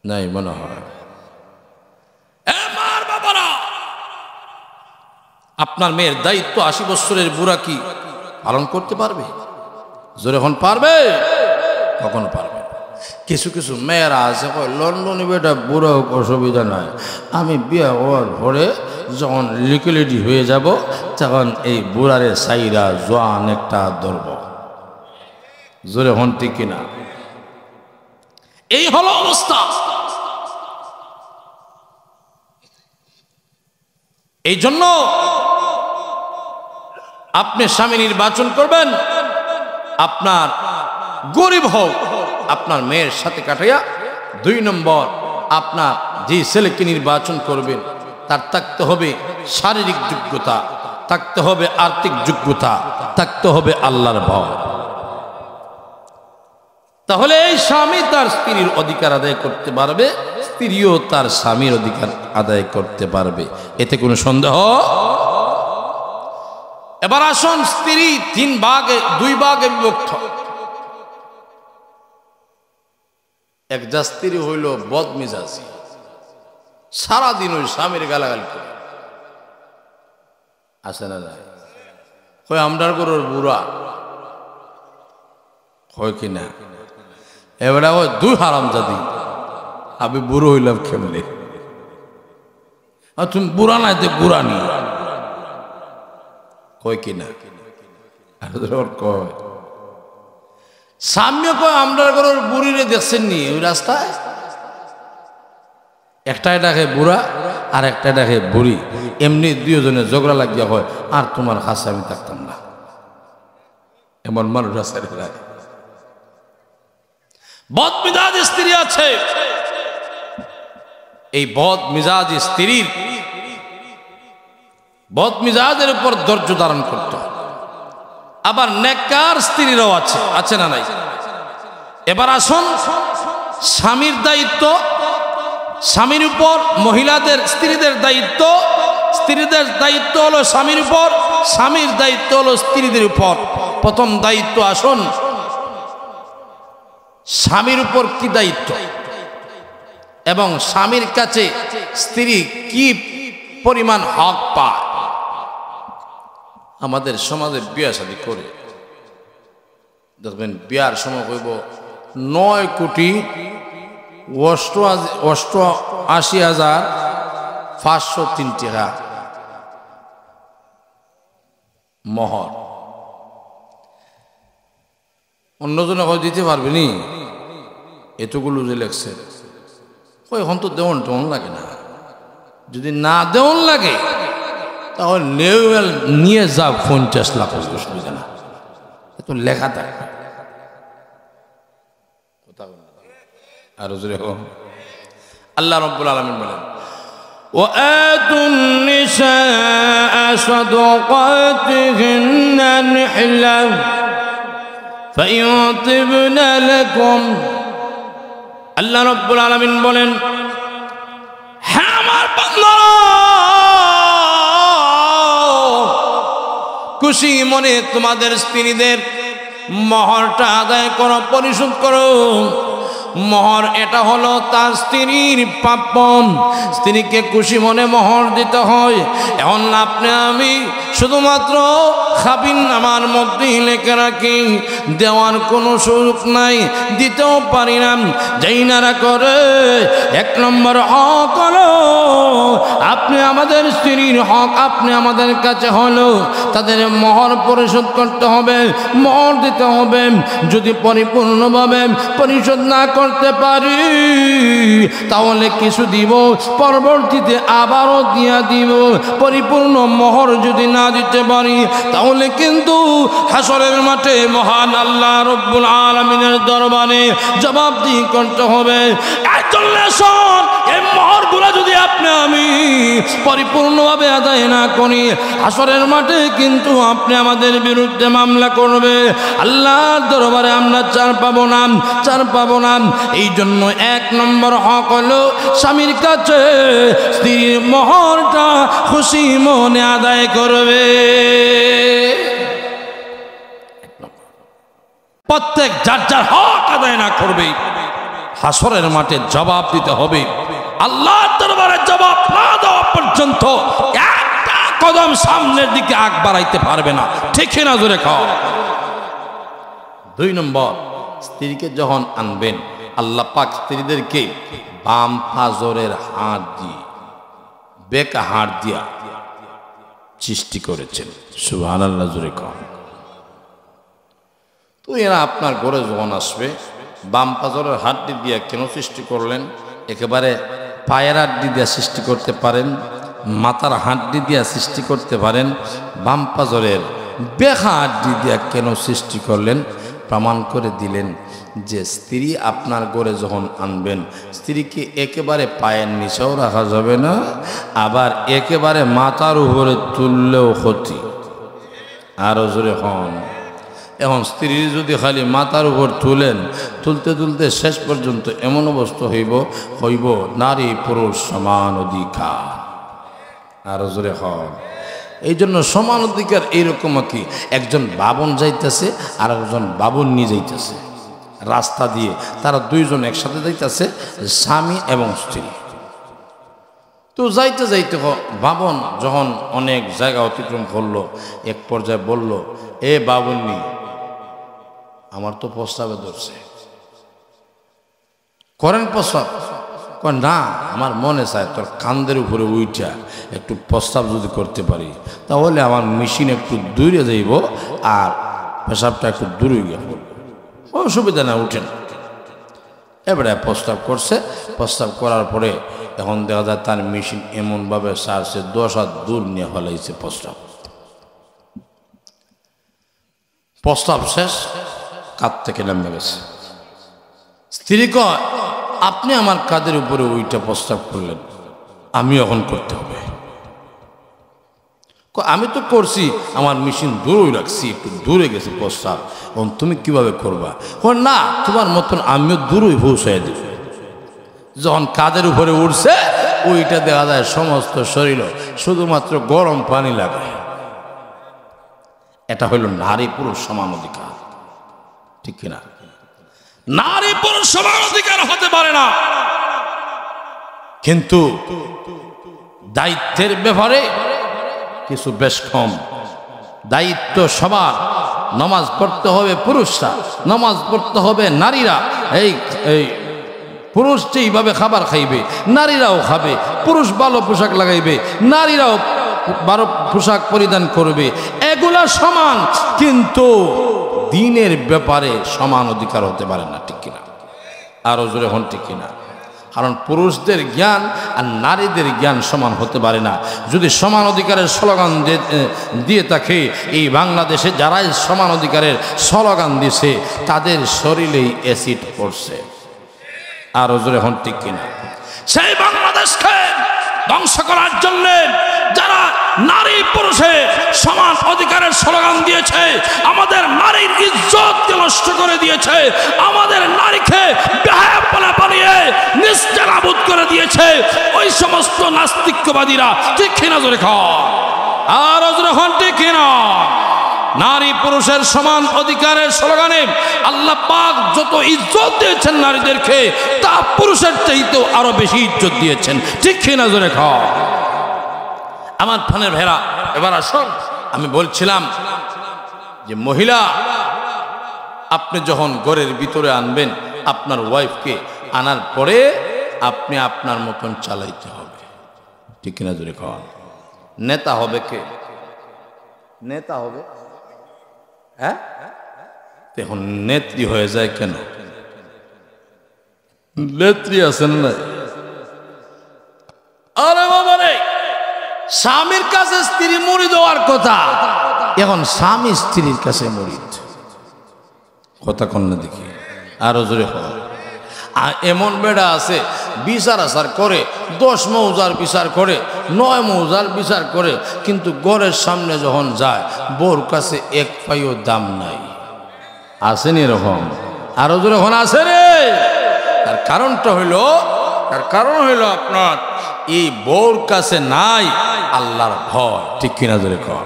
নাই মনে হয়? বাবারা, আপনার মেয়ের দায়িত্ব 80 বছরের বুড়া কি পালন করতে পারবে? জোরে এখন পারবে? কখনো পারবে। কিছু কিছু মেয়েরা আছে লন্ডনে বেটা বুড়া হোক অসুবিধা নাই, আমি বিয়ে হওয়ার পরে যখন লিকুইডিটি হয়ে যাব তখন এই বুড়ারে সাইরা জোয়ান একটা ধরব। জোরে হন ঠিক কিনা? এই হলো অবস্থা। এই জন্য আপনি স্বামী নির্বাচন করবেন, আপনার গরিব হোক, আপনার মেয়ের সাথে কাটাইয়া। 2 নম্বর, আপনার যে ছেলেকে নির্বাচন করবেন তার থাকতে হবে শারীরিক যোগ্যতা, থাকতে হবে আর্থিক যোগ্যতা, থাকতে হবে আল্লাহর ভয়। তাহলে এই স্বামী তার স্ত্রীর অধিকার আদায় করতে পারবে, স্ত্রীও তার স্বামীর অধিকার আদায় করতে পারবে, এতে কোনো সন্দেহ। এবার আসুন, স্ত্রী দুই ভাগে বিভক্ত। একটা স্ত্রী হইল বদমিজাজি, সারাদিন ওই স্বামীর গালাগালি করে, আছে না যায়, হয় আমরার গরুর বুড়া, হয় কিনা, এবারে ওই দুই হারামজাদি, আমি বুড়ো হইলাম কেমনে, তুমি বুড়া নাই তো বুড়া নি, কয় কিনা, কয় সামনে কয় আমরার গরুর বুড়িরে দেখছেন নি ওই রাস্তায়, একটা ডাকে বুড়া আর একটা ডাকে বুড়ি, এমনি দুজনে ঝগড়া লাগিয়া হয়, আর তোমার কাছে আমি থাকতাম না, এমন মানুষ আছে। বদমিজাজ স্ত্রী আছে, এই বদমিজাজ স্ত্রীর বদমিজাজের উপর ধৈর্য ধারণ করতে হবে। আবার নেককার স্ত্রীরাও আছে, আছে না নাই? এবার আসুন, স্বামীর দায়িত্ব, স্বামীর উপর মহিলাদের স্ত্রীদের দায়িত্ব, স্ত্রীদের দায়িত্ব হলো স্বামীর উপর, স্বামীর দায়িত্ব হলো স্ত্রীদের উপর। প্রথম দায়িত্ব আসুন, স্বামীর উপর কি দায়িত্ব এবং স্বামীর কাছে স্ত্রী কি পরিমাণ হক পায়। আমাদের সমাজে বিয়া শাদী করে দেখবেন, বিয়ার সময় কইব 9,88,503 টাকা মহর। অন্যজনে হয় দিতে পারবে নি, এতগুলো যে লেখছে, এখন তো দেওয়ান টেওয়ান লাগে না, যদি না দেওয়ান লাগে তাহলে নেওয়েল নিয়ে যা 50 লাখ, অসুবিধা না, এত লেখা থাকবে। আর আল্লাহ রাব্বুল আলামিন বলেন, وآتوا النساء صدقاتهن نحلة فإن طبن لكم। আল্লাহ রাব্বুল আলামিন বলেন, হ্যাঁ আমার বান্দারা, খুশি মনে তোমাদের স্ত্রীদের মহরটা আদায় করো, পরিশোধ করো। মোহর এটা হলো তার স্ত্রীর প্রাপ্য, স্ত্রীকে খুশি মনে মোহর দিতে হয়। এখন আপনি আমি শুধুমাত্র খাবিন নামার মধ্যেই লেখে রাখি, দেওয়ার কোনো সুযোগ নাই, দিতেও পারি না। যেই নারা করে 1 নম্বর হক হলো আপনি আমাদের স্ত্রীর হক, আপনি আমাদের কাছে হলো তাদের মোহর পরিশোধ করতে হবে, মোহর দিতে হবে। যদি পরিপূর্ণভাবে পরিশোধ না করতে পারি তাহলে কিছু দিব, পরবর্তীতে আবারও দিয়া দিব। পরিপূর্ণ মোহর যদি না দিতে পারি তাহলে কিন্তু হাসরের মাঠে মহান আল্লাহ রব্বুল আলামিনের দরবারে জবাবদিহি করতে হবে। এই মোহরগুলো যদি আপনি আমি পরিপূর্ণভাবে আদায় না করি, হাসরের মাঠে কিন্তু আপনি আমাদের বিরুদ্ধে মামলা করবে। আল্লাহর দরবারে আমরা ছাড় পাবো না, ছাড় পাবো না। এই জন্য 1 নম্বর হক হলো স্বামীর কাছে স্ত্রীর মোহরটা খুশি মনে আদায় করবে। প্রত্যেক যার যার হক আদায় না করবে, হাসরের মাঠে জবাব দিতে হবে। আল্লাহর দরবারে জবাব না দেওয়া পর্যন্ত একটা কদম সামনের দিকে আগ বাড়াইতে পারবে না, ঠিক না? জোরে খাও। 2 নম্বর, স্ত্রীকে যখন আনবেন, আল্লাহ পাক স্ত্রীদেরকে বাম পাজরের হাত দিয়ে, বেকা হাত দিয়া সৃষ্টি করেছেন। সুবহানাল্লাহ, জোরে খাও। তো এরা আপনার ঘরে যখন আসবে, বাম পাজরের হাড্ডি দিয়া কেন সৃষ্টি করলেন? একেবারে পায়ের হাড্ডি দিয়া সৃষ্টি করতে পারেন, মাথার হাড্ডি দিয়া সৃষ্টি করতে পারেন, বাম পাজরের বেকা হাড্ডি দিয়া কেন সৃষ্টি করলেন? প্রমাণ করে দিলেন যে স্ত্রী আপনার ঘরে যখন আনবেন, স্ত্রীকে একেবারে পায়ের নিচেও রাখা যাবে না, আবার একেবারে মাথার উপরে তুললেও ক্ষতি। আরো জোরে হন। এখন স্ত্রী যদি খালি মাথার উপর তুলেন, তুলতে তুলতে শেষ পর্যন্ত এমন অবস্থা হইব নারী পুরুষ সমান অধিকার। আরো জোরে হয়। এই জন্য সমান অধিকার এইরকম কি, একজন বাবন যাইতেছে আর একজন বাবন নিয়ে যাইতেছে রাস্তা দিয়ে, তারা দুইজন একসাথে যাইতেছে, স্বামী এবং স্ত্রী। তো যাইতে যাইতে বাবন যখন অনেক জায়গা অতিক্রম করলো, এক পর্যায়ে বলল, এ বাবুন্নি, আমার তো প্রস্তাবে ধরছে, করেন প্রস্তাব? না, আমার মনে চায় তোর কান্দের উপরে উইটা একটু প্রস্তাব যদি করতে পারি, তাহলে আমার মেশিন একটু দূরে যাইব আর পেশাবটা একটু দূরে গিয়ে পড়বে, অসুবিধা না, উঠেন। এবারে প্রস্তাব করছে। প্রস্তাব করার পরে এখন দেখা যায় তার মেশিন এমনভাবে সারছে 10 হাত দূর নিয়ে ফেলাইছে প্রস্তাব। প্রস্তাব শেষ, কাঁধ থেকে নেমে গেছে। স্ত্রী কয়, আপনি আমার কাঁধের উপরে ওইটা প্রস্তাব করলেন, আমি এখন করতে হবে। আমি তো করছি, আমার মেশিন দূরে রাখছি, একটু দূরে গেছে প্রস্তাব, এখন তুমি কিভাবে করবা? না, তোমার মতন আমিও দূরই পৌঁছাই দিব। যখন কাঁধের উপরে উঠছে, ওইটা দেখা যায় সমস্ত শরীর শুধুমাত্র গরম পানি লাগে। এটা হইল নারী পুরুষ সমান অধিকার, ঠিক কিনা? নারী পুরুষ সমান অধিকার হতে পারে না, কিন্তু দায়িত্বের ব্যাপারে কিছু বেশ কম। দায়িত্ব সবার। নামাজ পড়তে হবে পুরুষরা, নামাজ পড়তে হবে নারীরা। এই পুরুষ যেইভাবে খাবার খাইবে নারীরাও খাবে, পুরুষ ভালো পোশাক লাগাইবে, নারীরাও ভালো পোশাক পরিধান করবে, এগুলা সমান। কিন্তু দিনের ব্যাপারে সমান অধিকার হতে পারে না, ঠিক কিনা? আরো জোরে হন, ঠিক কিনা? কারণ পুরুষদের জ্ঞান আর নারীদের জ্ঞান সমান হতে পারে না। যদি সমান অধিকারের স্লোগান দিয়ে থাকে, এই বাংলাদেশে যারাই সমান অধিকারের স্লোগান দিছে তাদের শরীরেই অ্যাসিড পড়ছে। আরো জোরে হন, ঠিক কিনা? সেই বাংলাদেশকে ধ্বংস করার জন্য যারা নারী পুরুষে সমান অধিকারের স্লোগান দিয়েছে, আমাদের নারীর ইজ্জতকে নষ্ট করে দিয়েছে, আমাদের নারীকে বেহায়াপনা বানিয়ে নিস্তেনাবুদ করে দিয়েছে ওই সমস্ত নাস্তিকবাদীরা, ঠিক কিনা? জোরে খান। আর জোরে হন, ঠিক কিনা? নারী পুরুষের সমান অধিকারের স্লোগানে আল্লাহ পাক যত ইজ্জত দিয়েছেন নারীদেরকে, তা পুরুষের চাইতেও আরো বেশি ইজ্জত দিয়েছেন, ঠিক কিনা? জোরে খান। আমার ফানের ভেড়া, এবার আসুন। আমি বলছিলাম যে মহিলা আপনি যখন ঘরের ভিতরে আনবেন আপনার ওয়াইফকে, আনার পরে আপনি আপনার মতন চালাইতে হবে, ঠিক কিনা? জোরে খান। নেতা হবে কে? নেতা হবে, হ্যাঁ? এখন নেত্রী হয়ে যায় কেন? নেত্রী আছেন না? আরে বাবা রে, স্বামীর কাছে স্ত্রী মুড়ি দেওয়ার কথা, এখন স্বামী স্ত্রীর কাছে মুড়ি। কথা কন না দেখি, আরো জোরে হয়। আর এমন বেড়া আছে বিচার আচার করে, 10 মৌজার বিচার করে, 9 মৌজার বিচার করে, কিন্তু ঘরের সামনে যখন যায় বউর কাছে 1 পাইও দাম নাই। আসেনি এরকম? আরো জোরে হন, আছে রে। তার কারণটা হইল, আপনার এই বউর কাছে নাই আল্লাহর ভয়, ঠিক কিনা? জোরে কর।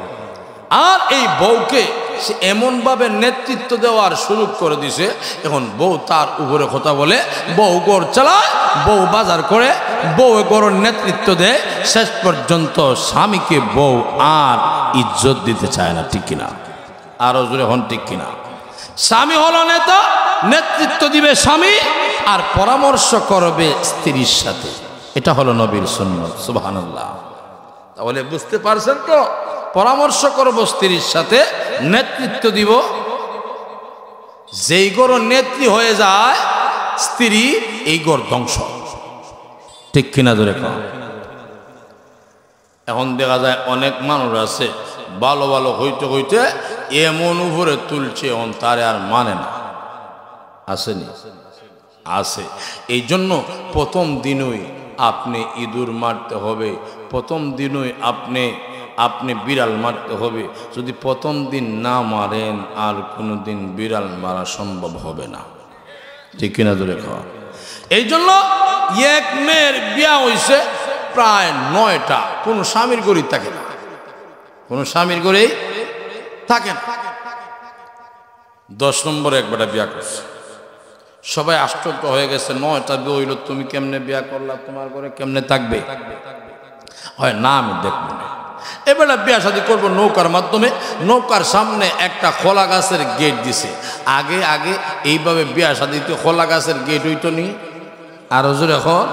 আর এই বউকে সে এমনভাবে নেতৃত্ব দেওয়ার সুযোগ করে দিছে, এখন বউ তার উপরে কথা বলে, বউ ঘর চালায়, বউ বাজার করে, বউ ঘরের নেতৃত্ব দেয়, শেষ পর্যন্ত স্বামীকে বউ আর ইজ্জত দিতে চায় না, ঠিক কিনা? আরো জোরে হন, ঠিক কিনা? স্বামী হলো নেতা, নেতৃত্ব দিবে স্বামী আর পরামর্শ করবে স্ত্রীর সাথে। এটা হলো নবীর সুন্নাত। সুবহানাল্লাহ। তাহলে বুঝতে পারছেন তো? পরামর্শ করব স্ত্রীর সাথে, নেতৃত্ব দিব। যেই গর নেত্রী হয়ে যায় স্ত্রী, এই গর ধ্বংস, ঠিক কিনা? জোরে কর। এখন দেখা যায় অনেক মানুষ আছে ভালো ভালো হইতে হইতে এমন উপরে তুলছে, এখন তারে আর মানে না। আসেনি? আছে। এই জন্য প্রথম দিনই আপনি ইঁদুর মারতে হবে, প্রথম দিনই আপনি আপনি বিড়াল মারতে হবে। যদি প্রথম দিন না মারেন আর কোনো দিন বিড়াল মারা সম্ভব হবে না, ঠিক কিনা ধরে খাওয়া। এই জন্য এক মেয়ের বিয়া হয়েছে প্রায় 9টা, কোনো স্বামীর গরিব থাকে না, কোনো স্বামীর গরিব থাকে না। 10 নম্বরে একবারটা বিয়া করছে, সবাই আশ্চর্য হয়ে গেছে, 9টা বিয়ে হইল, তুমি কেমনে বিয়া করলা, তোমার ঘরে কেমনে থাকবে? হয় না, আমি দেখবো না। এবার বিয়া শাদী করবো নৌকার মাধ্যমে। নৌকার সামনে একটা খোলা গাছের গেট দিছে। আগে আগে এইভাবে বিয়া শাদীতে খোলা গাছের গেট হইতো নি, আর হুজুর এখন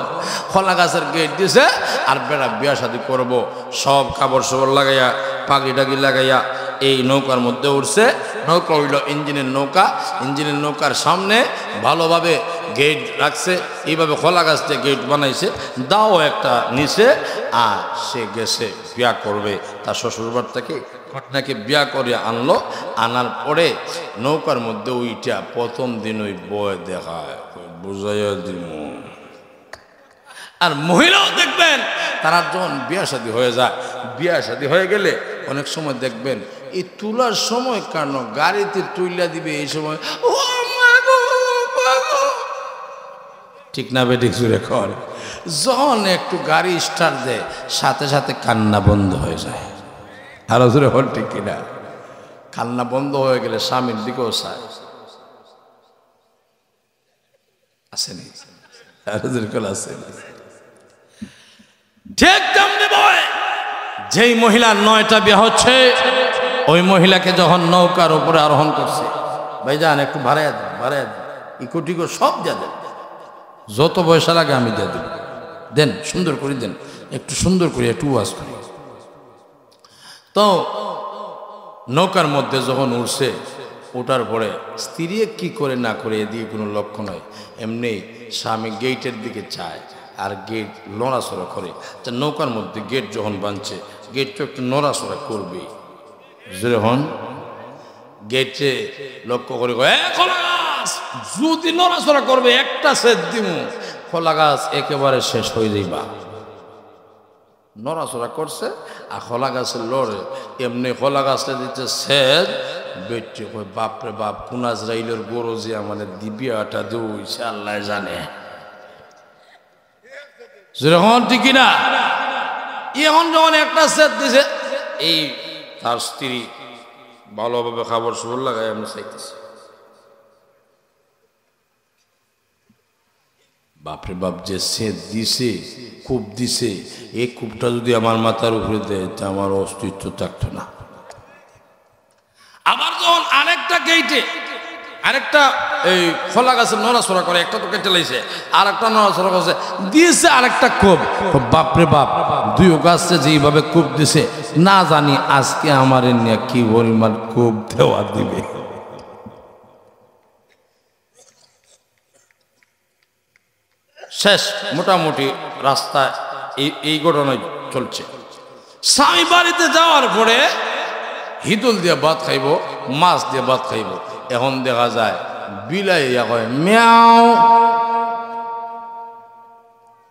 খোলা গাছের গেট দিছে। আর বেড়া বিয়া শাদী করবো, সব কাপড় সবর লাগাইয়া, পাগড়ি টাগি লাগাইয়া এই নৌকার মধ্যে উঠছে। নৌকা হইল ইঞ্জিনের নৌকা। ইঞ্জিনের নৌকার সামনে ভালোভাবে গেট রাখছে, এইভাবে খোলা গাছ দিয়ে গেট বানাইছে, দাও একটা নিচে। আর সে গেছে বিয়া করবে তার শ্বশুরবাড়ি থেকে, ঘটনাকে বিয়া করে আনলো। আনার পরে নৌকার মধ্যে ওইটা প্রথম দিন ওই বয় দেখায়, বুঝাইয়া দিব। আর মহিলাও দেখবেন তারা যখন বিয়া শাদী হয়ে যায়, বিয়া শাদী হয়ে গেলে অনেক সময় দেখবেন এই তুলার সময় কারণ গাড়িতে তুইলা দিবে, এই সময় ও ঠিক না বেঠিক জুড়ে কর, যখন একটু গাড়ি স্টার্ট দেয় সাথে সাথে কান্না বন্ধ হয়ে যায়। আরো জোরে হল ঠিক কিনা? কান্না বন্ধ হয়ে গেলে স্বামীর দিকেও চায়, আসেনি? আরো জোরে কল আসেনি? ঠিক তেমনি বয়, যেই মহিলা 9টা বিয়ে হচ্ছে, ওই মহিলাকে যখন নৌকার উপরে আরোহণ করছে, ভাইজান একটু ভাড়াইয়া দেন, ভাড়াইয়া দেন, ইকো টিকো সব দিয়ে দেন, যত পয়সা লাগে আমি দিয়ে দেব, দেন, সুন্দর করে দেন, একটু সুন্দর করে একটু ওয়াজ করি। তো নৌকার মধ্যে যখন উঠছে, ওঠার পরে স্ত্রী কি করে না করে এদিকে কোনো লক্ষ্য নয়, এমনি স্বামী গেটের দিকে চায় আর গেট নড়াচড়া করে। তা নৌকার মধ্যে গেট যখন বাঁধছে, গেটটা একটু নড়াচড়া করবে, যখন গেটে লক্ষ্য করে খোলা গাছ, যদি নড়াচড়া করবে একটা সেচ দিব, খোলা গাছ একেবারে শেষ হয়ে যাইবা। নড়াচড়া করছে আর খোলা গাছের লড়ে, এমনি খোলা গাছটা দিচ্ছে সেচ, বেটে কই বাপরে বাপ, কুনাজ রাইলের গরু যে আমাদের দিবিয়াটা দিয়েছে আল্লাহ জানে। যেরকম ঠিকই না, এখন যখন একটা সেট দিছে, এই তার স্ত্রী ভালোভাবে খাবার সুর লাগাই আমি চাইতেছি, বাপরে বাপ যে সেট দিছে, কূপ দিছে, এই কূপটা যদি আমার মাথার উপরে দেয় তা আমার অস্তিত্ব থাকতো না। আবার যখন আরেকটা গেইটে আরেকটা এই খোলা গাছের নড়াচড়া করে, একটা তো কেটে লাইছে, আর একটা নড়াচড়া করছে, দিয়েছে আরেকটা কূপ, বাপরে বাপ, দুই গাছে যেইভাবে কূপ দিছে, না জানি আজকে আমার নিয়ে কি পরিমাণ কূপ দেওয়া দিবে। শেষ মোটামুটি রাস্তায় এই ঘটনায় চলছে। স্বামী বাড়িতে যাওয়ার পরে হিদুল দিয়ে ভাত খাইব, মাছ দিয়ে ভাত খাইব। এখন দেখা যায় বিলাই কয় ম্যাও,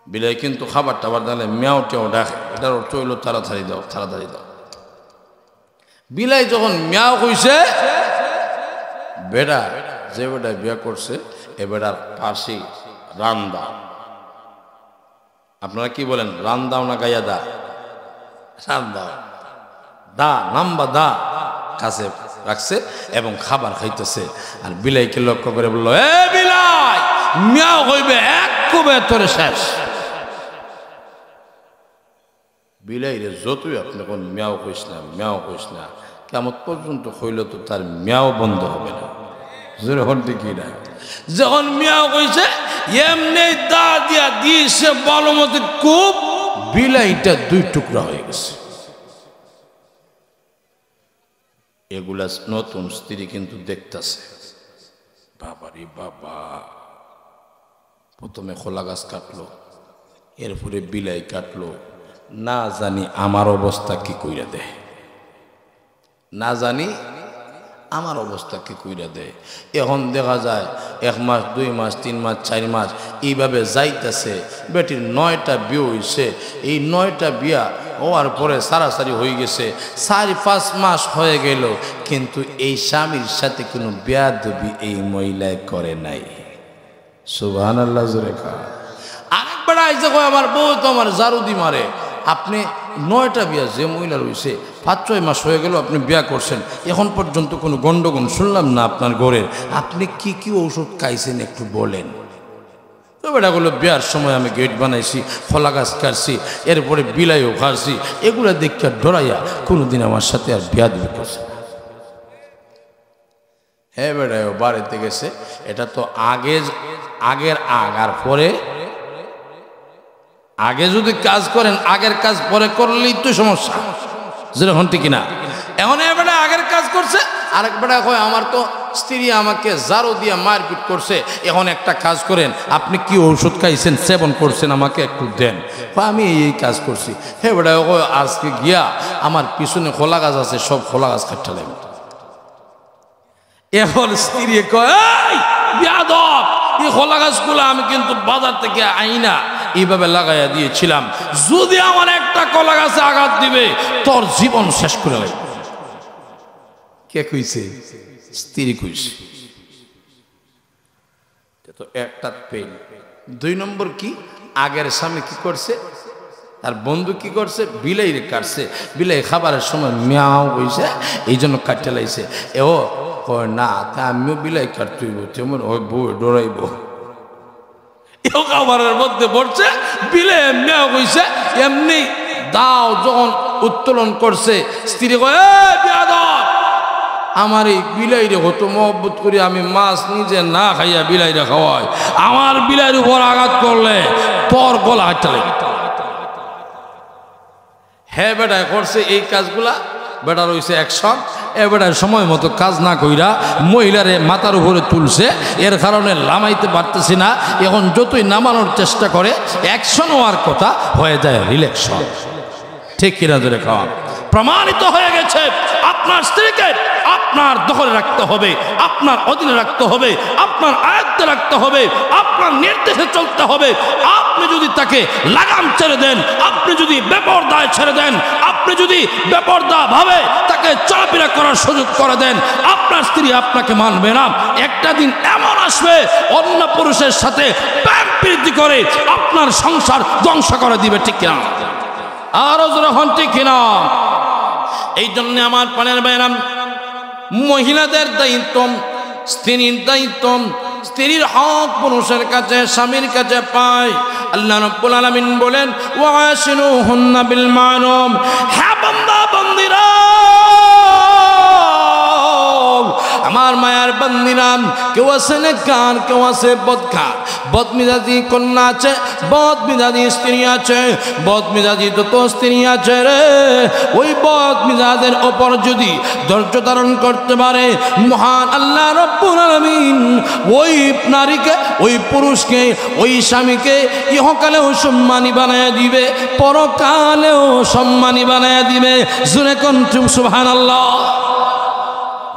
বিলাই কিন্তু খাবার টাবার দিলে ম্যাও টেও ডাকে, এটার অর্থ হইল তাড়াতাড়ি দাও, তাড়াতাড়ি দাও। বিলাই যখন ম্যাও কইছে, বেড়া যে বেটা বিয়া করছে এ বেটার পাশে রান্দা, আপনারা কি বলেন, রান্দাও না গাইয়া দা? রান্দাও, দা নাম্বা দা কাছে রাখছে এবং খাবার খাইতেছে। আর বিলাইকে লক্ষ্য করে বললো, এ বিলাই, মিয়াও হইবে এক কুবে তোরে শেষ। বিলাই রে যতই আপনি কোন মিয়াও কইস না, মিয়াও কইস না, কেমন পর্যন্ত হইল তো তার মিয়াও বন্ধ হবে না। জোরে হন্টি কি না, যখন মিয়াও কইছে এমনি দা দিয়া দিয়েছে বলো মতো কূপ, বিলাইটা 2 টুকরা হয়ে গেছে। এগুলা নতুন স্ত্রী কিন্তু দেখতেছে, বাবারে বাবা, প্রথমে খোলা গাছ কাটলো, এরপরে বিলাই কাটলো, না জানি আমার অবস্থা কি কইরা দেয়, না জানি আমার অবস্থা কি কইরা দেয়। এখন দেখা যায় 1 মাস 2 মাস 3 মাস 4 মাস এইভাবে যাইতেছে। বেটির 9টা বিয়ে হয়েছে, এই 9টা বিয়া হওয়ার পরে সারাসারি হয়ে গেছে, 4-5 মাস হয়ে গেল, কিন্তু এই স্বামীর সাথে কোনো বেয়াদবি এই মহিলায় করে নাই। সুবহানাল্লাহ জোরে কা। আরেকবার আইসা কয় আমার বউ তো আমার জারুদি মারে। আপনি 9টা বিয়া যে মহিলা রয়েছে 5-6 মাস হয়ে গেল আপনি বিয়া করছেন, এখন পর্যন্ত কোনো গন্ডগোল শুনলাম না আপনার ঘরের, আপনি কি কি ঔষধ খাইছেন একটু বলেন। তো বেটাগুলো বিয়ার সময় আমি গেট বানাইছি, ফলা গাছ কাটছি, এরপরে বিলাইও খাচ্ছি, এগুলো দেখতে ডরাইয়া কোনোদিন আমার সাথে আর বিয়া দিবে করছে। হ্যাঁ বেটাও বাড়িতে গেছে, এটা তো আগের আর পরে আগে যদি কাজ করেন আগের কাজ পরে করলেই তো সমস্যা, যেরকম ঠিক না। এখন এবারে আগের কাজ করছে, আরেক বেটা কয় আমার তো স্ত্রী আমাকে জারো দিয়ে মারপিট করছে, এখন একটা কাজ করেন, আপনি কি ঔষধ খাইছেন সেবন করছেন আমাকে একটু দেন। আমি এই কাজ করছি। হে বেটা কয় আজকে গিয়া আমার পিছনে খোলা গাছ আছে, সব খোলা গাছ কাটলাম। এখন স্ত্রী কয় বিয়াদব, এই খোলা গাছগুলো আমি কিন্তু বাজার থেকে আইনা এইভাবে লাগাইয়া দিয়েছিলাম, যদি আমার একটা কলা গাছে আঘাত দিবে তোর জীবন শেষ করে লাগবে। কে কইছে? স্ত্রী কইছে। তো একটা পেন। 2 নম্বর কি, আগের স্বামী কি করছে, তার বন্ধু কি করছে, বিলাই কাটছে, বিলাই খাবারের সময় মিয়াও কইছে, এই জন্য কাটতে লাইছে। ও কয় না তা আমিও বিলাই কাটতেইব, তেমন ওই বউ ডরাইব। এও খাবারের মধ্যে পড়ছে, বিলে এমনি কইছে, এমনি দাও যখন উত্তোলন করছে, স্ত্রী কয় বিয়াদব, আমার এই বিলাইরে কত মহব্বত করি আমি, মাছ নিজে না খাইয়া বিলাইরে খাওয়াই, আমার বিলাইয়ের উপর আঘাত করলে তোর গলা হাঁটতে লাগে। হ্যাঁ বেটায় করছে এই কাজগুলা, বেটা রয়েছে অ্যাকশন। এবারে সময় মতো কাজ না কইরা মহিলারে মাথার উপরে তুলছে, এর কারণে নামাইতে পারতেছি না। এখন যতই নামানোর চেষ্টা করে অ্যাকশন হওয়ার কথা হয়ে যায় রিলেকশন। ঠিক কিনা ধরে খাওয়া প্রমাণিত হয়ে গেছে। আপনার স্ত্রীকে আপনার দখলে রাখতে হবে, আপনার অধীনে রাখতে হবে, আপনার আয়ত্তে রাখতে হবে, আপনার নির্দেশে চলতে হবে। আপনি যদি তাকে লাগাম ছেড়ে দেন, আপনি যদি বেপরদায় ছেড়ে দেন, আপনি যদি বেপরদা ভাবে তাকে চলাফেরা করার সুযোগ করে দেন, আপনার স্ত্রী আপনাকে মানবে না। একটা দিন এমন আসবে অন্য পুরুষের সাথে প্রেম প্রীতি করে আপনার সংসার ধ্বংস করে দিবে। ঠিক কিনা? আরো যখন ঠিক কিনা? এই জন্য আমার প্রাণের ভাইরাম, মহিলাদের দায়িত্ব, স্ত্রীর দায়িত্ব, স্ত্রীর হক পুরুষের কাছে স্বামীর কাছে পায়। আল্লাহ রাব্বুল আলামিন বলেন ওয়াশিরুহুন্না বিল মারুফ। হ্যাঁ বান্দা বান্দিরা, আমার মায়ার বান্দিরা, কেউ আছে নেককার, কেউ আছে বদকার। বদমিজাজি কন্যা আছে, বদমিজাজি স্ত্রী আছে, বদমিজাজি যত স্ত্রী আছে রে, ওই বদমিজাজের ওপর যদি ধৈর্য ধারণ করতে পারে মহান আল্লাহ রাব্বুল আলামিন ওই নারীকে, ওই পুরুষকে, ওই স্বামীকে ইহকালেও সম্মানী বানায় দিবে, পরকালেও সম্মানী বানায় দিবে। জোরে কোন সুবহানাল্লাহ।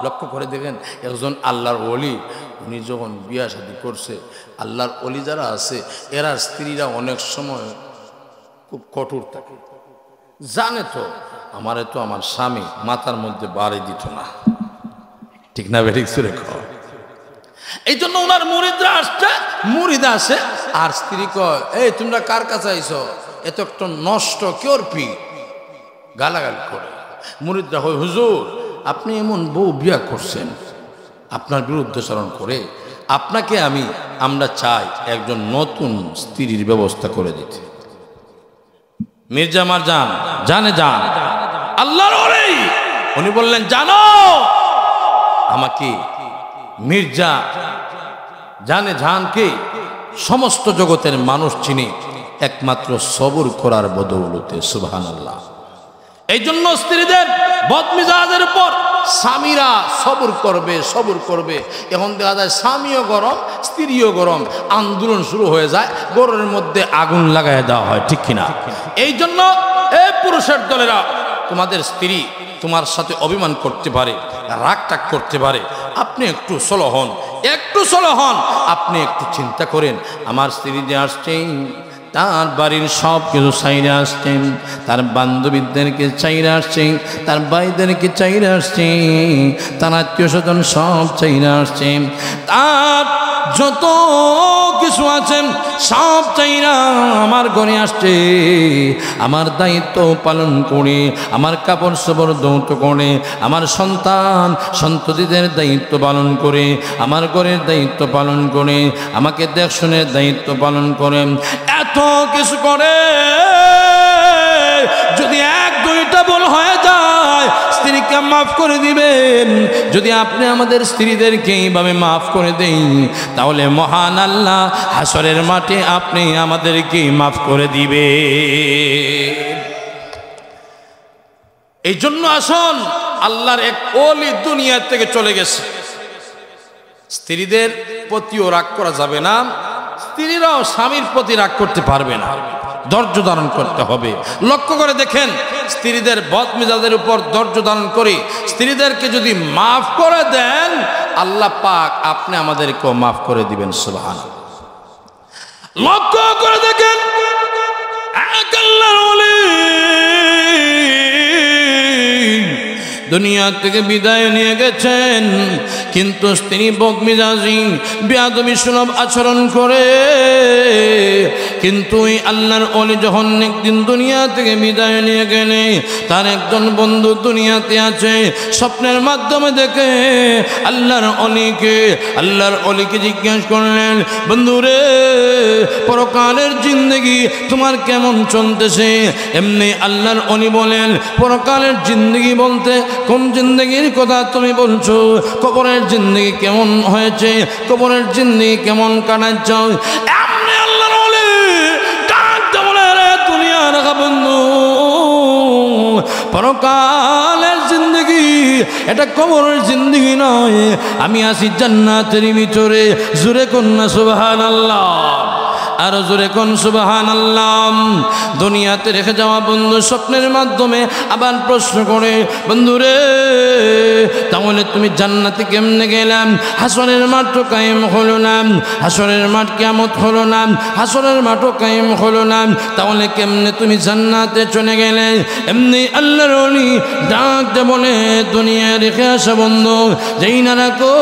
লক্ষ্য করে দেখেন, একজন আল্লাহর ওলি, উনি যখন বিয়া শাদী করছে, আল্লাহর ওলি যারা আছে এরা স্ত্রীরা অনেক সময় খুব কঠোর থাকে। জানে তো আমারে তো আমার স্বামী মাথার মধ্যে বাড়ি দিত না, ঠিক না বেঠিক সুরে খাওয়া। এই জন্য ওনার মুরিদরা আসছে, মুরিদ আসে আর স্ত্রী কয় এই তোমরা কার কাছে আইছো, এত একটা নষ্ট কেউর পি, গালাগালি করে। মুরিদরা হয় হুজুর আপনি এমন বউ বিয়া করছেন, আপনার বিরুদ্ধাচরণ করে, আপনাকে আমরা চাই একজন নতুন স্ত্রীর ব্যবস্থা করে দিতে। মির্জা আমার জানে আল্লাহর ওলি, উনি বললেন জানো আমাকে মির্জা জানকে সমস্ত জগতের মানুষ চিনে একমাত্র সবর করার বদৌলতে। সুবহানাল্লাহ। এই জন্য স্ত্রীদের বদমিজাজের উপর স্বামীরা সবর করবে। এখন দেখা যায় স্বামীও গরম, স্ত্রীও গরম, আন্দোলন শুরু হয়ে যায়, গরমের মধ্যে আগুন লাগাই দেওয়া হয়। ঠিক কিনা? এই জন্য এই পুরুষের দলেরা তোমাদের স্ত্রী তোমার সাথে অভিমান করতে পারে, রাগটাগ করতে পারে। আপনি একটু স্লো হন, একটু স্লো হন। আপনি একটু চিন্তা করেন, আমার স্ত্রী যে আসছেন, তার বাড়ির সব কিছু চাইরে আসছেন, তার বান্ধবীদেরকে চাইরে আসছেন, তার ভাইদেরকে চাইরে আসছে, তার আত্মীয় স্বজন সব চাইরে আসছেন, তার যত কিছু আছেন সব চাইরা আমার ঘরে আসছে। আমার দায়িত্ব পালন করে, আমার কাপড় চোপড় দৌত করে, আমার সন্তান সন্ততিদের দায়িত্ব পালন করে, আমার ঘরের দায়িত্ব পালন করে, আমাকে দেখশনের দায়িত্ব পালন করে, এত কিছু করে। যদি এক দুইটা ভুল হয়ে যায় স্ত্রীকে মাফ করে দিবেন। যদি আপনি আমাদের স্ত্রীদেরকে এইভাবে মাফ করে দেন, তাহলে মহান আল্লাহ হাসরের মাঠে আপনি আমাদেরকে মাফ করে দিবে। এই জন্য আসুন, আল্লাহর এক ওলি দুনিয়া থেকে চলে গেছে। স্ত্রীদের প্রতিও রাগ করা যাবে না, স্ত্রীরাও স্বামীর প্রতি রাগ করতে পারবে না, ধৈর্য ধারণ করতে হবে। লক্ষ্য করে দেখেন, স্ত্রীদের বদমেজাজের উপর ধৈর্য ধারণ করে স্ত্রীদেরকে যদি মাফ করে দেন, আল্লাহ পাক আপনি আমাদেরকেও মাফ করে দিবেন। সুবহানাল্লাহ। লক্ষ্য করে দেখেন, এক আল্লাহর ওলি দুনিয়া থেকে বিদায় নিয়ে গেছেন, কিন্তু স্ত্রী বদমেজাজি বেয়াদবি সুলভ আচরণ করে। কিন্তু এই আল্লাহর ওলি যখন একদিন দুনিয়া থেকে বিদায় নিয়ে গেলে, তার একজন বন্ধু দুনিয়াতে আছে, স্বপ্নের মাধ্যমে দেখে আল্লাহর ওলিকে জিজ্ঞেস করলেন, বন্ধুরে পরকালের জিন্দগি তোমার কেমন চলতেছে? এমনি আল্লাহর ওলি বলেন, পরকালের জিন্দগি বলতে কোন জিন্দগির কথা তুমি বলছো? কবরের জিন্দগি কেমন হয়েছে, কবরের জিন্দগি কেমন কাটাচ্ছ? এমনি আল্লাহর ওলি ডাকতে বলে, রে দুনিয়ার বন্ধু, পরকালের জিন্দগি এটা কবরের জিন্দগি নয়, আমি আছি জান্নাতের ভিতরে। জোরে কন্যা সুবহানাল্লাহ, আরো জোরে কোন সুবহানাল্লাহ। দুনিয়াতে রেখে যাওয়া বন্ধু স্বপ্নের মাধ্যমে আবার প্রশ্ন করে, বন্ধুরে তাহলে তুমি জান্নাতে কেমনে গেলাম? হাসরের মাঠ তো কায়েম হলো না, হাসরের মাঠ কিয়ামত হলো না, হাসরের মাঠও কায়েম হলো না, তাহলে কেমনে তুমি জান্নাতে চলে গেলে? এমনি আল্লাহর ওলি ডাকতে বলে, দুনিয়া রেখে আসা বন্ধু যেই না রাখো,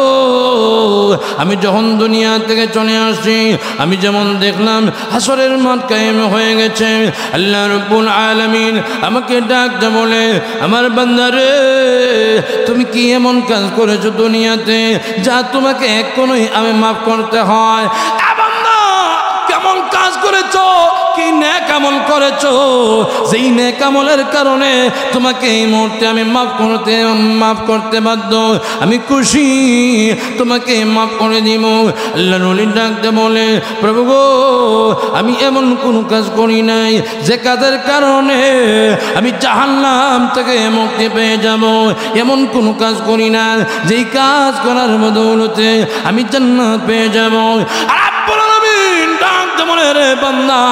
আমি যখন দুনিয়া থেকে চলে আসছি, আমি যেমন দেখলাম হাসরের মাঠ কায়েম হয়ে গেছে, আল্লাহ রাব্বুল আলামিন আমাকে ডাকতে বলে, আমার বান্দারে তুমি কি এমন কাজ করেছো দুনিয়াতে যা তোমাকে এখনই আমি মাফ করতে হয়? বান্দা কেমন কাজ করেছো, কি নেক আমল করেছো, যেই নেক আমলের কারণে তোমাকে এই মুহূর্তে আমি মাফ করতে বাধ্য, আমি খুশি তোমাকে মাফ করে দিব। আল্লাহর ওলি ডাকতে বলে, প্রভু গো আমি এমন কোনো কাজ করি নাই যে কাজের কারণে আমি জাহান্নাম থেকে মুক্তি পেয়ে যাব, এমন কোনো কাজ করি না যেই কাজ করার বদৌলতে আমি জান্নাত পেয়ে যাব। রে বান্দা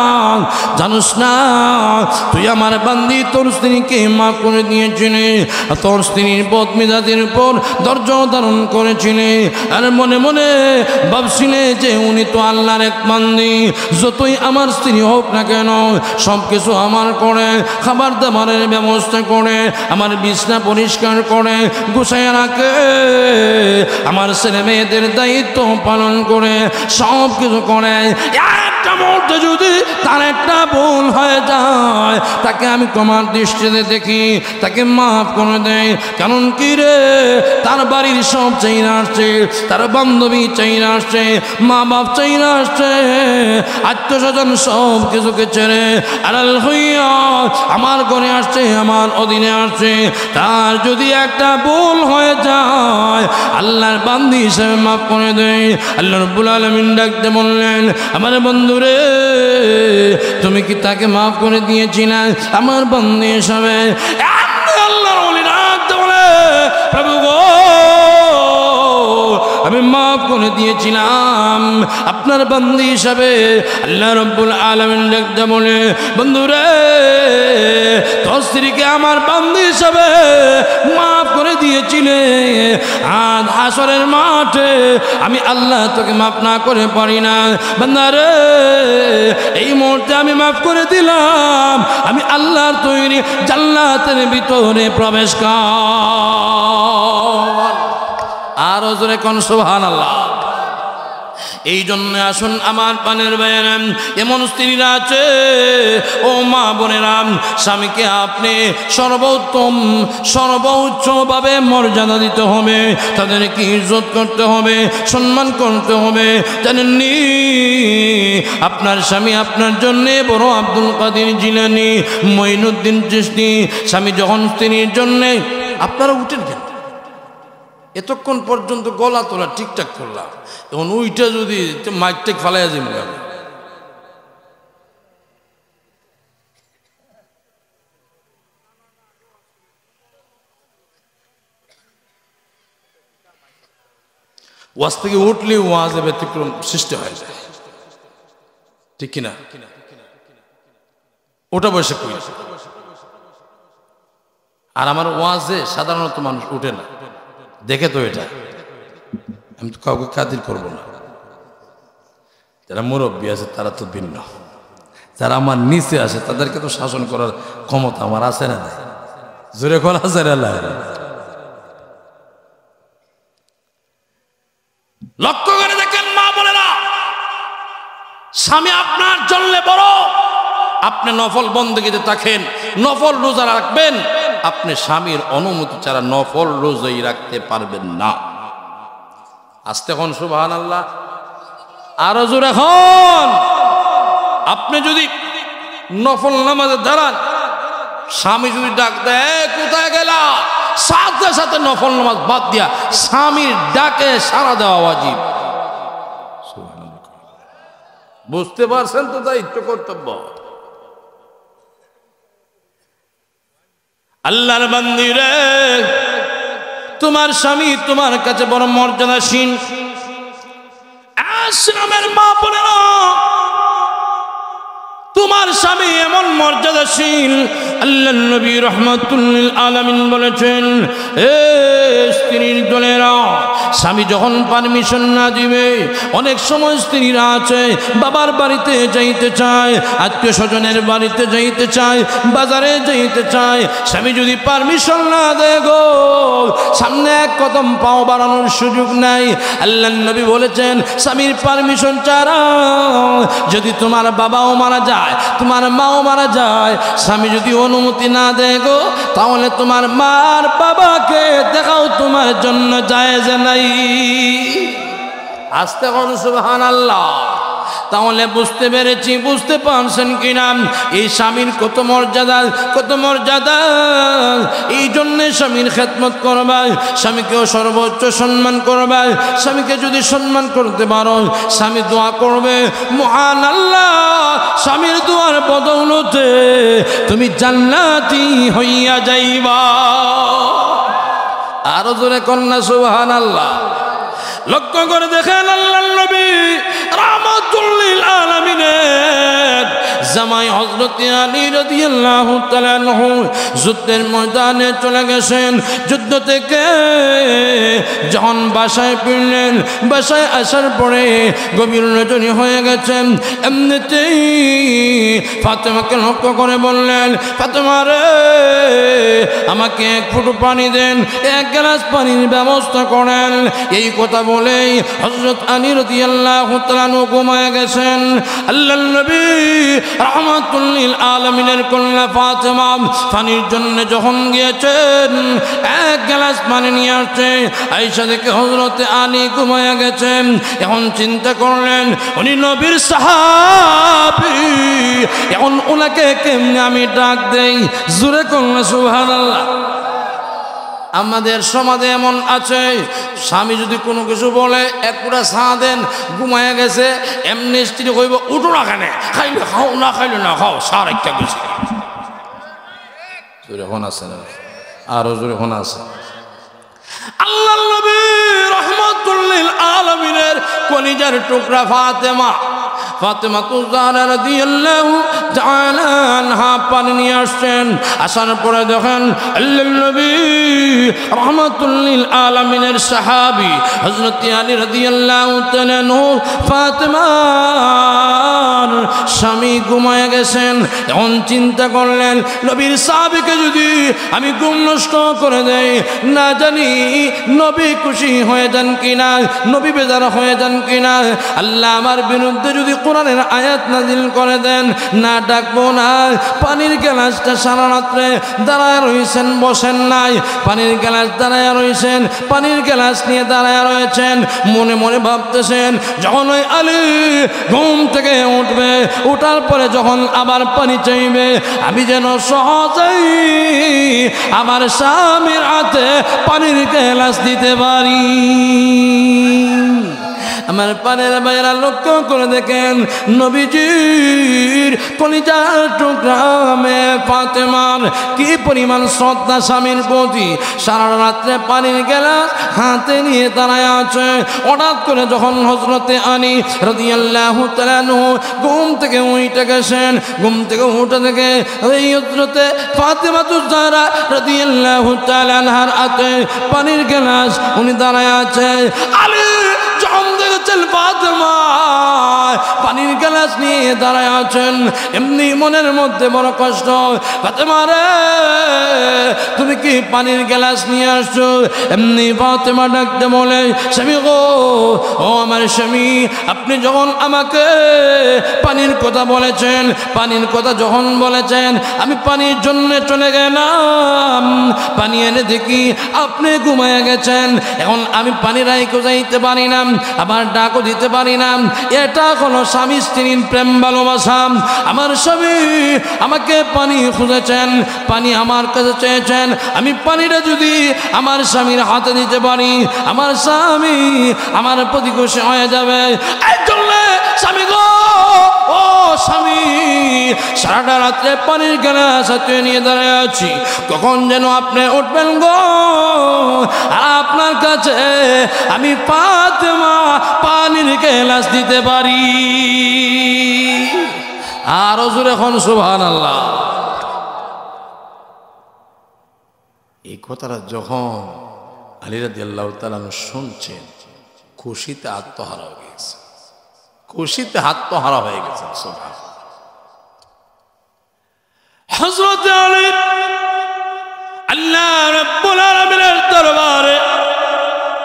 জানোস না তুই আমার বান্দি তোর স্ত্রীকে মাফ করে দিয়েছিলি, তোর স্ত্রীর বদমেজাজির উপর ধৈর্য ধারণ করেছিলি, আর মনে মনে ভাবছিলে যে উনি তো আল্লাহর এক বান্দি, যতই আমার স্ত্রী হোক না কেন সব কিছু আমার করে, খাবার দাবারের ব্যবস্থা করে, আমার বিছনা পরিষ্কার করে গুছায় রাখে, আমার ছেলে মেয়েদের দায়িত্ব পালন করে, সব কিছু করে। একটা মুহূর্তে যদি তার একটা ভুল হয়ে যায়, তাকে আমি ক্ষমার দৃষ্টিতে দেখি, তাকে মাফ করে দেয়। কারণ কি রে, তার বাড়ির সব চাইরা আসছে, তার বান্ধবী চাইরা আসছে, মা বাপ চাইরা আসছে, আত্মীয় স্বজন সব কিছুকে ছেড়ে আড়াল হইয়া আমার ঘরে আসছে, আমার অধীনে আসছে। তার যদি একটা ভুল হয়ে যায় আল্লাহর বান্দি হিসেবে মাফ করে দেয়। আল্লাহ রাব্বুল আলামিন ডাকতে বললেন, আমার বন্ধুরে তুমি কি তাকে মাফ করে দিয়েছিলা আমার বান্দি হিসাবে? আল্লাহর ওলি ডাকতে বলে, প্রভু গো আমি মাফ করে দিয়েছিলাম আপনার বান্দি হিসাবে। আল্লাহ রাব্বুল আলামিন ডাকতে বলে, বন্ধুরে তোর স্ত্রীকে আমার বান্দি হিসাবে হাসরের মাঠে আমি আল্লাহ তোকে মাফ না করে পারি না। বান্দা রে, এই মুহূর্তে আমি মাফ করে দিলাম, আমি আল্লাহর তৈরি জান্নাতের ভিতরে প্রবেশ কর। আর জোরে কোন সুবহানাল্লাহ। এই জন্য আসুন আমার পানের ভাইয়েরা, এমন স্ত্রীরা আছে ও মা বোনেরা, স্বামীকে আপনি সর্বোত্তম সর্বোচ্চভাবে মর্যাদা দিতে হবে, তাদেরকে ইজ্জত করতে হবে, সম্মান করতে হবে। জানেননি আপনার স্বামী আপনার জন্যে বড় আব্দুল কাদের জিলানী, মঈনুদ্দিন চিশতি, স্বামী যখন স্ত্রীর জন্যে, আপনারা উঠেন কেন? এতক্ষণ পর্যন্ত গলা তোলা ঠিকঠাক করলাম, এখন ওইটা যদি মাইকটেক ফালাইয়া যাবে, ওয়াজ থেকে উঠলে ওয়াজে ব্যতিক্রম সৃষ্টি হয়ে যায়, ঠিক কিনা? ওটা বসে কই, আর আমার ওয়াজে সাধারণত মানুষ উঠে না, দেখে তো এটা আমি তো কাউকে খাতির করবো না। যারা মুরব্বী আছে তারা তো ভিন্ন, যারা আমার নিচে আছে তাদেরকে তো শাসন করার ক্ষমতা আমার আছে না? জোরে কোন আছে না? লক্ষ্য করে দেখেন মা বোনেরা, স্বামী আপনার জন্য বড়, আপনি নফল বন্দেগীতে থাকেন, নফল রোজা রাখবেন, আপনি স্বামীর অনুমতি ছাড়া নফল রোজাই রাখতে পারবেন না। আস্তে এখন সুবহানাল্লাহ, আরো জোরে এখন। আপনি যদি নফল নামাজে দাঁড়ান, স্বামী যদি ডাক দেয় কোথায় গেলা, সাথে সাথে নফল নামাজ বাদ দিয়া স্বামীর ডাকে সাড়া দেওয়া ওয়াজিব। বুঝতে পারছেন তো? দায়িত্ব কর্তব্য। আল্লাহর বান্দী রে, তোমার স্বামী তোমার কাছে বড় মর্যাদাশীল। আশ্রমের মা বোনেরা, তোমার স্বামী এমন মর্যাদাশীল, আল্লাহর নবী রাহমাতুল লিল আলামিন বলেছেন, এ স্ত্রীর দলেরা, স্বামী যখন পারমিশন না দিবে, অনেক সময় স্ত্রীরা আছে বাবার বাড়িতে যাইতে চায়, আত্মীয় স্বজনের বাড়িতে যাইতে চায়, বাজারে যাইতে চায়, স্বামী যদি পারমিশন না দেয় গো, সামনে এক কদম পাও বাড়ানোর সুযোগ নাই। আল্লাহর নবী বলেছেন, স্বামীর পারমিশন ছাড়া যদি তোমার বাবাও মারা যায়, তোমার মাও মারা যায়, স্বামী যদি অনুমতি না দেয় গো, তাহলে তোমার মার বাবাকে দেখাও তোমার জন্য জায়েজ নাই। আস্তে কোন সুবহানাল্লাহ। তাহলে বুঝতে পেরেছি, বুঝতে পারছেন কিনা এই স্বামীর কত মর্যাদা, কত মর্যাদা। এই জন্যে স্বামীর খেদমত করবা, স্বামীকেও সর্বোচ্চ সম্মান করবা। স্বামীকে যদি সম্মান করতে পারো, স্বামী দোয়া করবে, মহান আল্লাহ স্বামীর দোয়ার বদৌলতে তুমি জান্নাতি হইয়া যাইবা। আরো জোরে কন্যা সুবহানাল্লাহ। লক্ষ্য করে দেখেন আল্লাহর নবী রাহমাতুল লিল আলামিনের জামাই হযরত আলী রাদিয়াল্লাহু তাআলা আনহু যুদ্ধের ময়দানে চলে গেছেন। যুদ্ধ থেকে যখন বাসায় ফিরলেন, বাসায় আসার পরে গভীর রজনী হয়ে গেছেন। এমনিতেই ফাতেমাকে লক্ষ্য করে বললেন, ফাতেমা রে, আমাকে এক ফুটো পানি দেন, এক গ্লাস পানির ব্যবস্থা করেন। এই কথা বলেই হযরত আলী রাদিয়াল্লাহু তাআলা ঘুমায় গেছেন। আল্লাহর নবী রাহমাতুল লিল আলামিনের কন্যা ফাতেমা পানির জন্য যখন গিয়েছেন, এক গ্লাস পানি নিয়ে আসছে। আয়েশা দেখে হযরত আলী ঘুমায় গেছেন। এখন চিন্তা করলেন, উনি নবীর সাহাবী, এখন ওনাকে কেমনে আমি ডাক দেই? জোরে কন্যা সুবহানাল্লাহ। আমাদের সমাজে এমন আছে, স্বামী যদি কোনো কিছু বলে, এক পুরা চা দেন, ঘুমায় গেছে, এমনি স্ত্রী কইব, উঠো না কেন, খাইলে খাও, না খাইলে না খাও, সার একটা গেছে। জোরে হন আছে না? আরো জোরে হন আছে। আল্লাহর নবী রাহমাতুল লিল আলামিনের কলিজার টুকরা ফাতেমা, ফাতেমাতুজ জাহরা রাদিয়াল্লাহু তাআলা আনহা পানি নিয়ে আসছেন। আসার পরে দেখেন আল্লাহর নবী রহমাতুল লিল আলামিনের সাহাবী হযরত আলী রাদিয়াল্লাহু তাআলা আনহু ফাতেমার স্বামী ঘুমায় গেছেন। এখন চিন্তা করলেন নবীর সাহাবীকে যদি আমি ঘুম নষ্ট করে দেই, না জানি নবী খুশি হয়ে যান কিনা, নবী বেজার হয়ে যান কিনা। আল্লাহ আমার বিরুদ্ধে যদি কোরআনের আয়াত নাজিল করে দেন, না ডাকবো না। পানির গ্লাসটা সারা রাত্রে দাঁড়ায় রয়েছেন, বসেন নাই। পানির গ্লাস দাঁড়ায় রয়েছেন, পানির গ্লাস নিয়ে দাঁড়ায় রয়েছেন। মনে মনে ভাবতেছেন যখন ওই আলী ঘুম থেকে উঠবে, উঠার পরে যখন আবার পানি চাইবে, আমি যেন সহজেই আমার স্বামীর হাতে পানির গ্লাস দিতে পারি। আমার পানের বাইরা লক্ষ্য করে দেখেন নবীজির কলিজার টুকরা মেয়ে ফাতেমার কি পরিমাণ শ্রদ্ধা স্বামীর প্রতি। সারা রাত্রে পানির গ্লাস হাতে নিয়ে দাঁড়ায় আছে। হঠাৎ করে যখন হযরতে আলী রাদিয়াল্লাহু তাআলা আনহু ঘুম থেকে উঠে গেছেন, ঘুম থেকে উঠে থেকে এই হযরতে ফাতেমাতুজ জাহরা রাদিয়াল্লাহু তাআলা আনহার হাতে পানির গ্লাস উনি দাঁড়ায় আছে। আলী যখন দেখেছেন ফাতেমা পানির গ্লাস নিয়ে দাঁড়ায় আছেন, এমনি মনের মধ্যে বড় কষ্ট। ফাতেমা রে, তুমি কি পানির গ্লাস নিয়ে আসছো? এমনি ফাতেমা ডাকতে বলে, স্বামী গো, ও আমার স্বামী, আপনি যখন আমাকে পানির কথা বলেছেন, পানির কথা যখন বলেছেন, আমি পানির জন্য চলে গেলাম। পানি এনে দেখি আপনি ঘুমায় গেছেন। এখন আমি পানি রাইখো যাইতে পারি না, আবার ডাকও দিতে পারি না। এটা কোনো স্বামী স্ত্রীর প্রেম ভালোবাসা। আমার স্বামী আমাকে পানি খুঁজেছেন, পানি আমার কাছে চেয়েছেন। আমি পানিটা যদি আমার স্বামীর হাতে দিতে পারি, আমার স্বামী আমার প্রতি খুশি হয়ে যাবে। এই জন্য স্বামী গো, ও স্বামী, সারাটা রাত্রে পানির গ্লাস হাতে নিয়ে দাঁড়িয়ে আছি, কখন যেন আপনি উঠবেন গো, আর আপনার কাছে আমি ফাতেমা পানির গ্লাস দিতে পারি। আর হুজুর এখন সুবহানাল্লাহ। এই কথাটা যখন আলী রাদিয়াল্লাহু তাআলা শুনছেন, খুশিতে আত্মহারা হয়ে গেছে, খুশিতে আত্মহারা হয়ে গেছে। সুবহানাল্লাহ। হযরত আলী আল্লাহ রাব্বুল আলামিনের দরবারে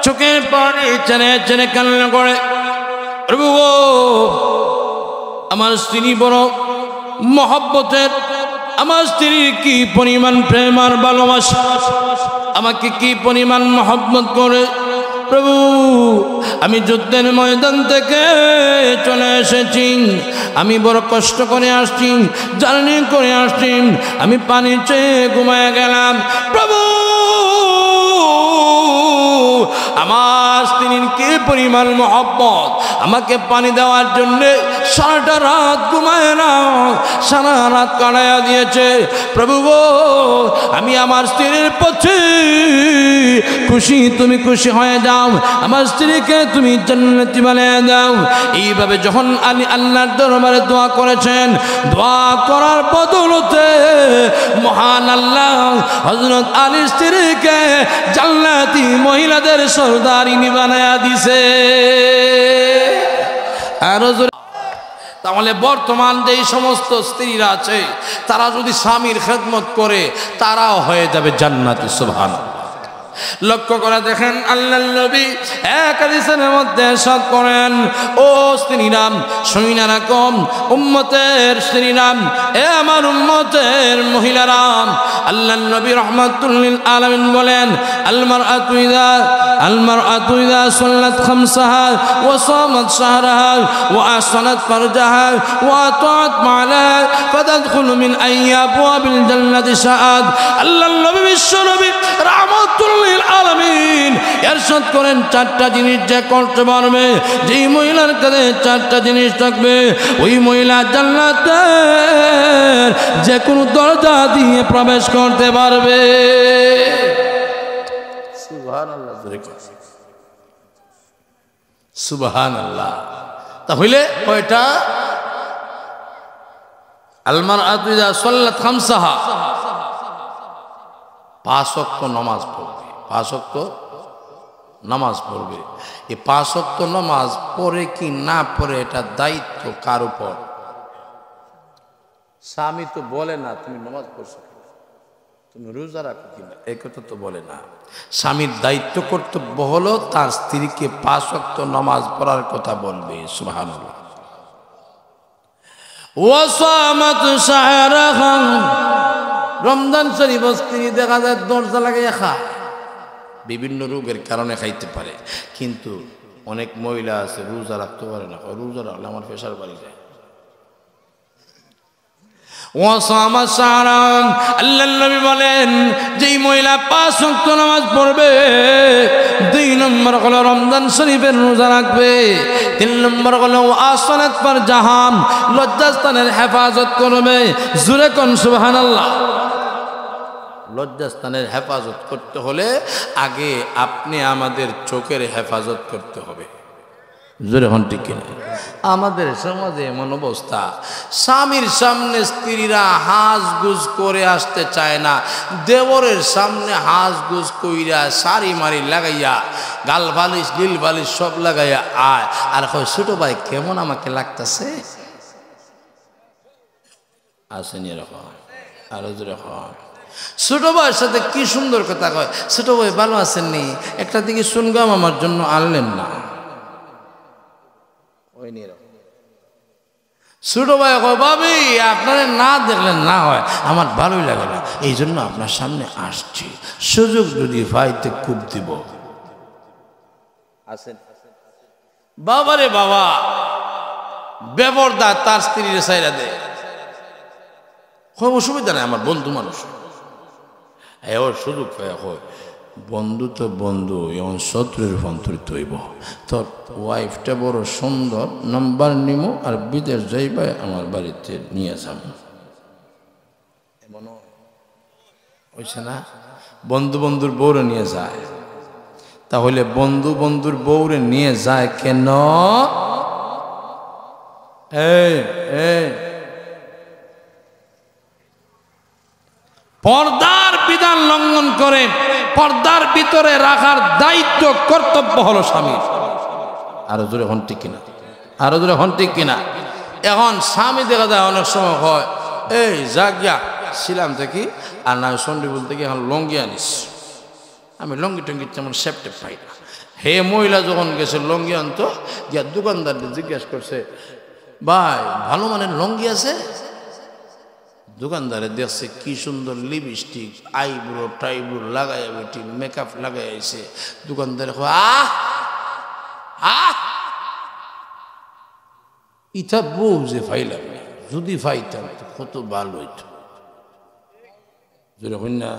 চোখের পানি ছেড়ে ছেড়ে কান্না করে, প্রভু গো, আমার স্ত্রী বড় মহব্বতের, আমার স্ত্রী কি পরিমাণ প্রেম আর ভালোবাসা, আমাকে কি পরিমাণ মহব্বত করে। প্রভু, আমি যুদ্ধের ময়দান থেকে চলে এসেছি, আমি বড় কষ্ট করে আসছি, জার্নি করে আসছি, আমি পানি চেয়ে ঘুমায় গেলাম। প্রভু, আমার স্ত্রীর কি পরিমাণ মহব্বত, আমাকে পানি দেওয়ার জন্য সারাটা রাত ঘুমায় না, সারা রাত কাটাইয়া দিয়েছে। প্রভু গো, আমি আমার স্ত্রীর পথে খুশি, তুমি খুশি হয়ে যাও, আমার স্ত্রীকে তুমি জান্নাতি বানিয়ে দাও। এইভাবে যখন আলী আল্লাহর দরবারে দোয়া করেছেন, দোয়া করার বদলতে মহান আল্লাহ হযরত আলীর স্ত্রীকে জান্নাতি মহিলাদের সরদারিনী বানায়া দিছে। আর তাহলে বর্তমান যেই সমস্ত স্ত্রীরা আছে, তারা যদি স্বামীর খেদমত করে, তারাও হয়ে যাবে জান্নাতি। সুবহানাল্লাহ। লক্ষ্য করে দেখেন আল্লাহর নবী এক হাদিসের মধ্যে ইরশাদ করেন, ও স্ত্রীরা শুনে রাখো, উম্মতের স্ত্রীরা, এ আমার উম্মতের মহিলারা, আল্লাহর নবী রাহমাতুল লিল আলামিন বলেন, আল মারআতু ইযা সাল্লাত খামসাহা ওয়া সামাত শাহরাহা ওয়া আহসানাত ফারজাহা ওয়া আতাআত মা'লা ফাতাদখুলু মিন আবওয়াবিল জান্নাতি শাআদ। আল্লাহর নবী বিশ্ব নবী রাহমাতুল লিল আলামিন ইরশাদ করেন, চারটা জিনিস যে করতে পারবে, যেই মহিলার কাছে চারটা জিনিস থাকবে, ওই মহিলা জান্নাতের যে কোনো দরজা দিয়ে প্রবেশ করতে পারবে। সুবহানাল্লাহ, সুবহানাল্লাহ। তাহলে কয়টা? আল মারআতু ইযা সাল্লাত খামসাহা, 5 ওয়াক্ত নামাজ পড়বে। 5 ওয়াক্ত নামাজ পড়বে। এই 5 ওয়াক্ত নামাজ পড়ে কি না পড়ে এটা দায়িত্ব কার উপর? স্বামী তো বলে না তুমি নামাজ পড়ছো, তুমি রোজা রাখো কিনা, এই কথা তো বলে না। স্বামীর দায়িত্ব কর্তব্য হলো তার স্ত্রীকে 5 ওয়াক্ত নামাজ পড়ার কথা বলবে। সুবহানাল্লাহ। ওয়াসামাত শাহরাহা, রমজান শরীফ স্ত্রী দেখা যায় দরজা লাগাইয়া খায়, বিভিন্ন রোগের কারণে খাইতে পারে, কিন্তু অনেক মহিলা আছে রোজা রাখতে পারে না, রোজা রাখলে আমার প্রেশার বাড়ি যায়। ওয়াসামাত শাহরাহা, আল্লাহর নবী বলেন যেই মহিলা 5 ওয়াক্ত নামাজ পড়বে, 2 নম্বর হলো রমজান শরীফের রোজা রাখবে, 3 নম্বর হলো আসনাত পর জাহান, লজ্জাস্থানের হেফাজত করবে। জোরে কোন সুবহানাল্লাহ। লজ্জাস্থানের হেফাজত করতে হলে আগে আপনি আমাদের চোখের হেফাজত করতে হবে। জোরে হন ঠিক কিনা? আমাদের সমাজে এমন অবস্থা, স্বামীর সামনে স্ত্রীরা হাঁসগুজ করে আসতে চায় না, দেবরের সামনে হাঁসগুজ কইরা সারি মারি লাগাইয়া গাল বালিশ নীল বালিশ সব লাগাইয়া আয়, আর কয় ছোট ভাই কেমন আমাকে লাগতেছে। আসেনি এরকম? আরো জোরে হন। ছোট ভাইয়ের সাথে কি সুন্দর কথা কয়, ছোট ভাই ভালো আছেননি, একটা দিকে শুনগাম আমার জন্য আনলেন না। ছোট ভাই কয় ভাবি আপনারা না দেখলেন না হয়, আমার ভালোই লাগে না, এই জন্য আপনার সামনে আসছি, সুযোগ যদি পাইতে খুব দিব। বাবারে বাবা, বেবরদা তার স্ত্রীর সাইরা দেয়, অসুবিধা নাই, আমার বন্ধু মানুষ, ওর সুযোগ হয়। বন্ধু তো বন্ধু, এমন শত্রুর অন্তরিত হইব। তোর ওয়াইফটা বড় সুন্দর, নাম্বার নিব আর বিদেশ যাইবা আমার বাড়িতে নিয়ে যাব, এমন হয়েছে না? বন্ধু বন্ধুর বউরে নিয়ে যায়, তাহলে বন্ধু বন্ধুর বউরে নিয়ে যায় কেন? পর্দার বিধান লঙ্ঘন করে পর্দার ভিতরে রাখার দায়িত্ব কর্তব্য হলো স্বামীর। আরো জোরে হন ঠিক কিনা? আরো জোরে হন ঠিক কিনা? এখন স্বামী দেখা যায় অনেক সময় হয় এই জাগিয়া ছিলাম থেকে আর না সন্ডিপুল থেকে এখন লঙ্গি আনিস, আমি লঙ্গি টঙ্গি তেমন সেপ্টে পাই না। হে মহিলা যখন গেছে লঙ্গি আনতো, গিয়া দোকানদারদের জিজ্ঞাসা করছে ভাই ভালো মানের লঙ্গি আছে? দোকানদারে দেখছে কি সুন্দর লিপস্টিক আইব্রো টাইব্রো লাগাই বেটি মেকআপ লাগাই আইছে। দোকানদারে ইটা বউ যে ফাইলাম, যদি ফাইতাম তো কত ভালো হইত। যেরকম না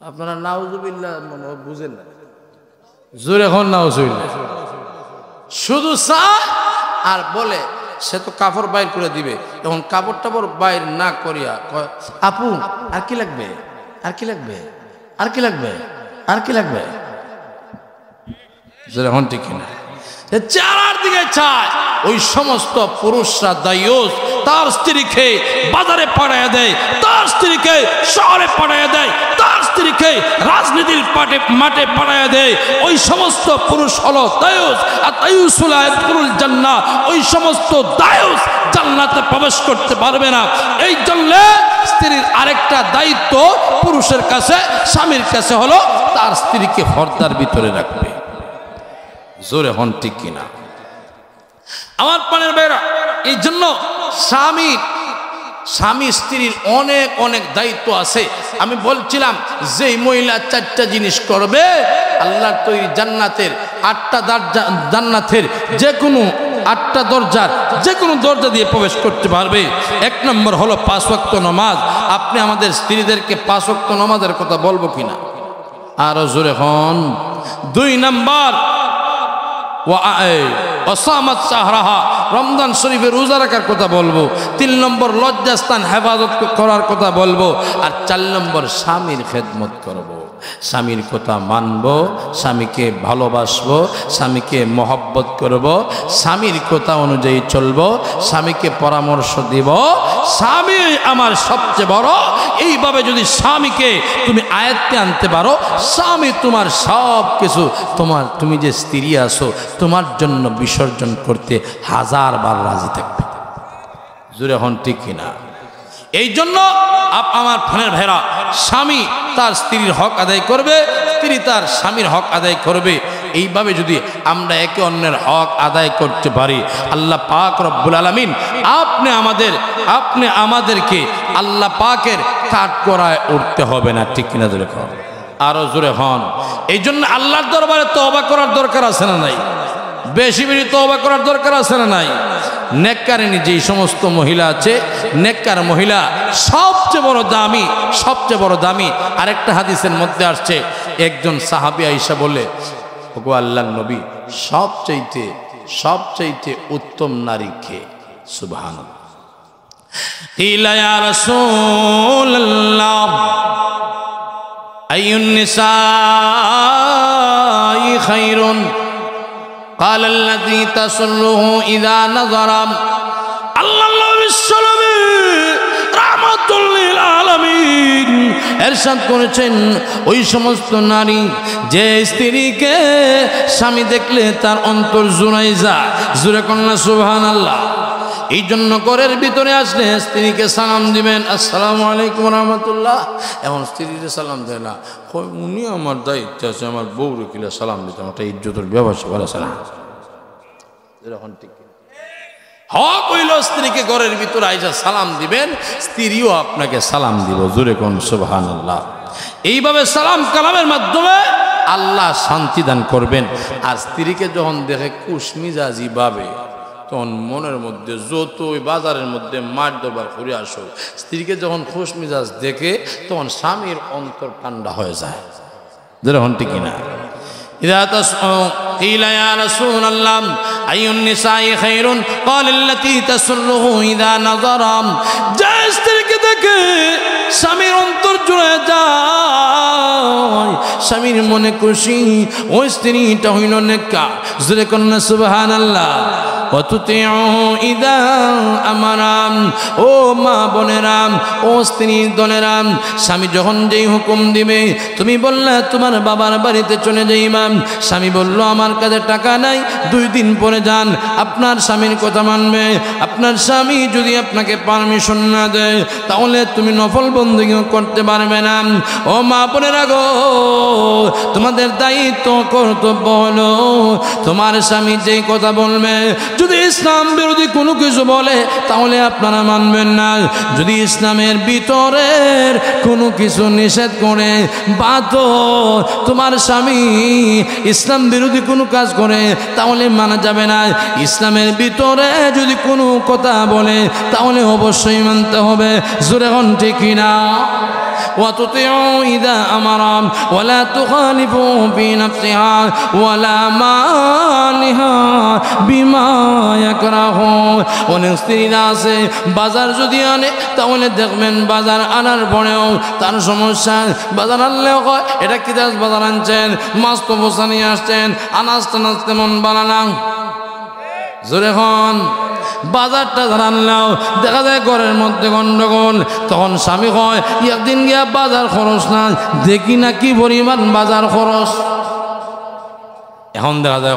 আপনারা নাউজুবিল্লাহ মনে বুঝেন না, জোরে এখন নাউজুবিল্লাহ শুধু চা আর বলে সে তো কাপড় বাইর করে দিবে। এখন কাপড় টাপড় বাইর না করিয়া আপু আর কি লাগবে, আর কি লাগবে, আর কি লাগবে, আর কি লাগবে, এখন ঠিক না? চারার দিকে চায় ওই সমস্ত পুরুষরা দায়ুস তার স্ত্রীকে বাজারে পাঠাইয়া দেয়, তার স্ত্রীকে শহরে পাঠাইয়া দেয়, তার স্ত্রীকে রাজনীতির মাঠে পাঠাইয়া দেয়। ওই সমস্ত পুরুষ হলো দায়ুস। আর দায়ুসুল ইয়াদখুলুল জান্নাহ, ওই সমস্ত দায়ুস জান্নাতে প্রবেশ করতে পারবে না। এই জন্য স্ত্রীর আরেকটা দায়িত্ব পুরুষের কাছে, স্বামীর কাছে হলো তার স্ত্রীকে পর্দার ভিতরে রাখবে। জোরে হন ঠিক কিনা? আমার প্রাণের ভাইরা, এই জন্য স্বামী স্ত্রীর অনেক অনেক দায়িত্ব আছে। আমি বলছিলাম যে মহিলা 4টা জিনিস করবে, আল্লাহর তৈরি জান্নাতের 8টা দরজা, জান্নাতের যে কোনো 8টা দরজার যে কোনো দরজা দিয়ে প্রবেশ করতে পারবে। 1 নম্বর হলো 5 ওয়াক্ত নামাজ। আপনি আমাদের স্ত্রীদেরকে 5 ওয়াক্ত নামাজের কথা বলবো কিনা? আরো জোরে হন। 2 নম্বর ওয়াসামাত শাহরাহা, রমজান শরীফে রোজা রাখার কথা বলবো। 3 নম্বর লজ্জাস্থান হেফাজত করার কথা বলবো। আর 4 নম্বর স্বামীর খেদমত করবো। স্বামীর কথা মানব, স্বামীকে ভালোবাসবো, স্বামীকে মহব্বত করব, স্বামীর কথা অনুযায়ী চলব, স্বামীকে পরামর্শ দিব, স্বামী আমার সবচেয়ে বড়। এইভাবে যদি স্বামীকে তুমি আয়ত্তে আনতে পারো, স্বামী তোমার সব কিছু, তুমি যে স্ত্রী আছো তোমার জন্য বিসর্জন করতে 1000 বার রাজি থাকবে। জোরে হন ঠিক কিনা? এই জন্য আমার ফোনের ভাইরা, স্বামী তার স্ত্রীর হক আদায় করবে, স্ত্রী তার স্বামীর হক আদায় করবে। এইভাবে যদি আমরা একে অন্যের হক আদায় করতে পারি, আল্লাহ পাক রব্বুল আলামিন আপনি আমাদেরকে আল্লাহ পাকের কাঠগড়ায় উঠতে হবে না। ঠিক কিনা? জোরে হন, আরো জোরে হন। এই জন্য আল্লাহর দরবারে তওবা করার দরকার আছে না নাই? বেশি বেশি তওবা করার দরকার আছে না নাই? নেককারিনী যেই সমস্ত মহিলা আছে, নেককার মহিলা সবচেয়ে বড় দামি। আরেকটা হাদিসের মধ্যে আসছে, একজন সাহাবী আয়েশা বলে, ওগো আল্লাহর নবী, সবচাইতে উত্তম নারী কে? সুবহানাল্লাহ। কিলা ইয়া রাসূলুল্লাহ আইয়ুন নিসাই খায়রুন? قال الذي تسره اذا نظر। আল্লাহ বিশ্বনবী রাহমাতুল লিল আলামিন ইরশাদ করেছেন, ওই সমস্ত নারী যে স্ত্রীকে স্বামী দেখলে তার অন্তর জুড়ায় যায়। জোরে কন্যা সুবহানাল্লাহ। এই জন্য ঘরের ভিতরে আসলে স্ত্রীকে সালাম দিবেন, আসসালামু আলাইকুম রাহমাতুল্লাহ। এমন স্ত্রীকে সালাম দেয় না, উনি আমার দায়িত্ব আছে, আমার বউরে কিলা সালাম দিতে, একটা ইজ্জতের ব্যবসা বলা সালাম। এরকম ঠিক হক হইল স্ত্রীকে ঘরের ভিতরে আইসা সালাম দিবেন, স্ত্রীও আপনাকে সালাম দিব। জোরে কোন সুবহানাল্লাহ। এইভাবে সালাম কালামের মাধ্যমে আল্লাহ শান্তি দান করবেন। আর স্ত্রীকে যখন দেখে কুশমিজাজি ভাবে, তখন মনের মধ্যে যত ওই বাজারের মধ্যে মার দরবার ঘুরে আসো, স্ত্রীকে যখন খুশ মিজাজ দেখে তখন স্বামীর অন্তর ঠান্ডা হয়ে যায়। যেরকম ঠিক কিনা? إذا قيل يا رسول الله أي النساء خير؟ قال التي تسره إذا نظر। যে স্ত্রীকে দেখে স্বামীর অন্তর জুড়ে যায়, স্বামীর মনে খুশি, ওই স্ত্রীটা হইল নেককার। জোরে কন্যা সুবহানাল্লাহ। ও মা বোনেরাম, ও স্ত্রীর দলেরাম, স্বামী যখন যেই হুকুম দিবে, তুমি বললে তোমার বাবার বাড়িতে চলে যাইবা, স্বামী বলল আমার কাছে টাকা নাই, 2 দিন পরে যান, আপনার স্বামীর কথা মানবে। আপনার স্বামী যদি আপনাকে পারমিশন না দেয়, তাহলে তুমি নফল বন্দেগী করতে পারবে না। ও মা বোনেরা গো, তোমাদের দায়িত্ব কর্তব্য হলো, তোমার স্বামী যেই কথা বলবে, যদি ইসলাম বিরোধী কোনো কিছু বলে তাহলে আপনারা মানবেন না। যদি ইসলামের ভিতরের কোনো কিছু নিষেধ করে বাতো, তোমার স্বামী ইসলাম বিরোধী কোনো কাজ করে তাহলে মানা যাবে না। ইসলামের ভিতরে যদি কোনো কথা বলে তাহলে অবশ্যই মানতে হবে। জোরে হন ঠিক কিনা? وتطيعوا إذا أمر ولا تخالفوا في نفسها ولا مالها بما يكره। অনেক স্ত্রীরা আছে বাজার যদি আনে তাহলে দেখবেন বাজার আনার পরেও তার সমস্যা। বাজার আনলেও কয় এটা কি দাস বাজার আনছেন, মাছ তো বসা নিয়ে আসছেন, আনাজ টানাজ তেমন বানালাম। জোরে হন। বাজারটা আনলেও দেখা যায় ঘরের মধ্যে গন্ডগোল, তখন স্বামী হয় একদিন গিয়া বাজার খরচ না, দেখি না কি পরিমাণ বাজার খরচ। এখন দেখা যায়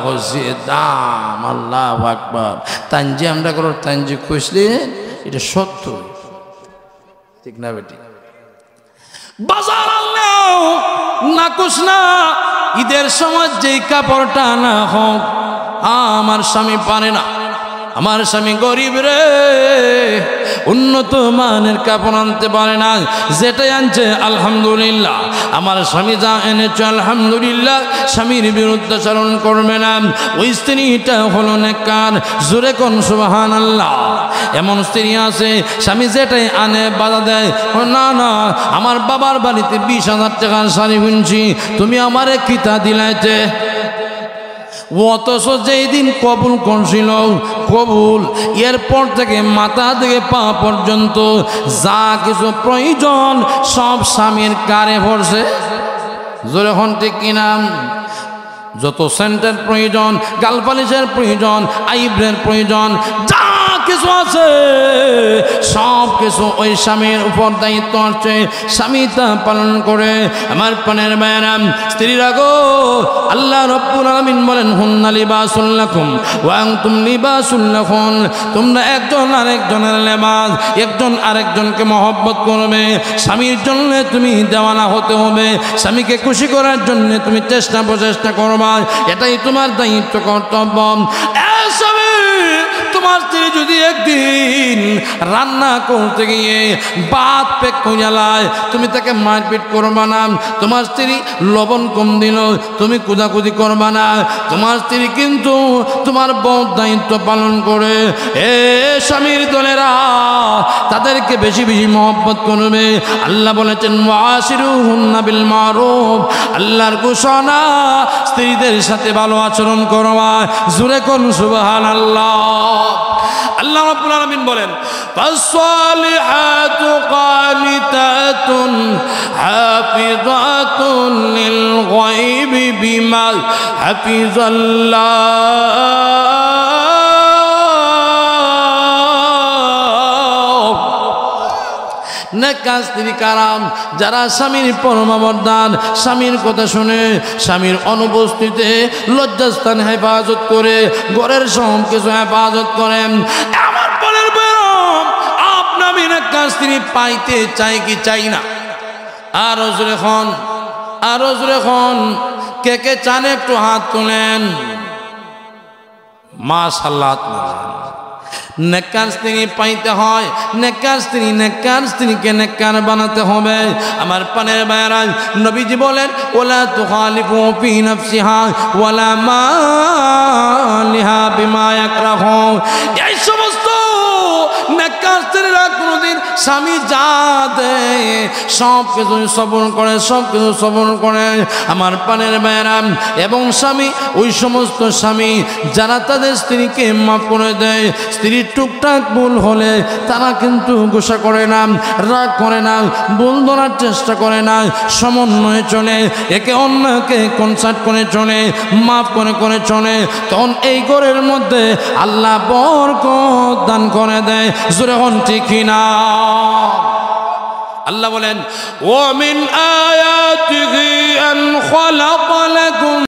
দাম, আল্লাহু আকবার, তানজি আমরা করো তানজি কইসলে এটা সত্য, ঠিক না বেটি? বাজার আনলেও না কুস না, ঈদের সময় যেই কাপড়টা না হোক, আমার স্বামী পারে না, আমার স্বামী গরিব রে, উন্নত মানের কাপড় আনতে পারে না, যেটাই আনছে আলহামদুলিল্লাহ। আমার স্বামী যা এনেছে আলহামদুলিল্লাহ, স্বামীর বিরুদ্ধাচরণ করবে না, ওই স্ত্রীটা হলো নেককার। জোরে কোন সুবহানাল্লাহ। এমন স্ত্রী আছে স্বামী যেটাই আনে বাধা দেয়, না না আমার বাবার বাড়িতে 20,000 টাকার শাড়ি কিনছি, তুমি আমারে কিতা দিলাইতে। অথচ যেই দিন কবুল করছিল, কবুল এরপর থেকে মাথা থেকে পা পর্যন্ত যা কিছু প্রয়োজন সব স্বামীর কারে পড়ছে। জোরে হন ঠিক কিনা? যত সেন্টের প্রয়োজন, গালপালিশের প্রয়োজন, আইব্রের প্রয়োজন, যা কিছু আছে সব কিছু ওই স্বামীর উপর দায়িত্ব আছে। স্বামী তা পালন করে। আমার পানের বায়রাম স্ত্রীরা গো, আল্লাহ রাব্বুল আলামিন বলেন হুন্না লিবাসুল লাকুম ওয়া আনতুম লিবাসুল লাহুন। তোমরা একজন আরেকজনের লেবাস, একজন আরেকজনকে মহব্বত করবে। স্বামীর জন্য তুমি দেওয়ানা হতে হবে, স্বামীকে খুশি করার জন্য তুমি প্রচেষ্টা করবা, এটাই তোমার দায়িত্ব, কর্তব্য। তোমার স্ত্রী যদি একদিন রান্না করতে গিয়ে ভাত পেক জ্বালায়, তুমি তাকে মারপিট করবা না। তোমার স্ত্রী লবণ কম দিল, তুমি কুদাকুদি করবা না। তোমার স্ত্রী কিন্তু তোমার বহুত দায়িত্ব পালন করে। এ স্বামীর দলেরা তাদেরকে বেশি বেশি মহব্বত করবে। আল্লাহ বলেছেন ওয়াশিরুহুন্না বিল মারুফ। আল্লাহর ঘোষণা, স্ত্রীদের সাথে ভালো আচরণ করবা। জোরে কোন সুবহানাল্লাহ। আল্লাহ রাব্বুল আলামিন বলেন ফাসসালিহাতু কানিতাতুন হাফিযাতুন লিল গায়বি বিমা হাফিজাল্লাহ। নেক স্ত্রী কারাম, যারা স্বামীর পরমাবর্দান, স্বামীর কথা শুনে, স্বামীর অনুপস্থিতিতে লজ্জাস্থান হেফাজত করে, ঘরের সব কিছু হেফাজত করেন। আমার বলের বেরম আপনার নেক স্ত্রী পাইতে চাই কি চাই না? আরো জোরে খন, আরো জোরে খন। কে কে চান একটু হাত তোলেন। মাশাআল্লাহ। নেককার স্ত্রী পাইতে হয়, নেককার স্ত্রীকে নেককার বানাতে হবে। আমার পানের ভাইয়েরা, নবীজি বলেন ওয়ালা তুখালিফু ফি নাফসিহা ওয়ালা মালিহা বিমা ইয়াকরাহু। এই সমস্ত নেককার স্ত্রীরা কোনোদিন স্বামী যা দেয় সব কিছু সবর করে, সব কিছু সবর করে। আমার পানের ভাইয়েরা, এবং স্বামী, ওই সমস্ত স্বামী যারা তাদের স্ত্রীকে মাফ করে দেয়, স্ত্রী টুকটাক ভুল হলে তারা কিন্তু গোসা করে না, রাগ করে না, ভুল ধরার চেষ্টা করে না, সমন্বয়ে চলে, একে অন্যকে কনসার্ট করে চলে, মাফ করে চলে। তখন এই ঘরের মধ্যে আল্লাহ বরকত দান করে দেয়। জোরে হন ঠিক না? আল্লাহ বলেন ওয়া মিন আয়াতিহি আন খালাকা লাকুম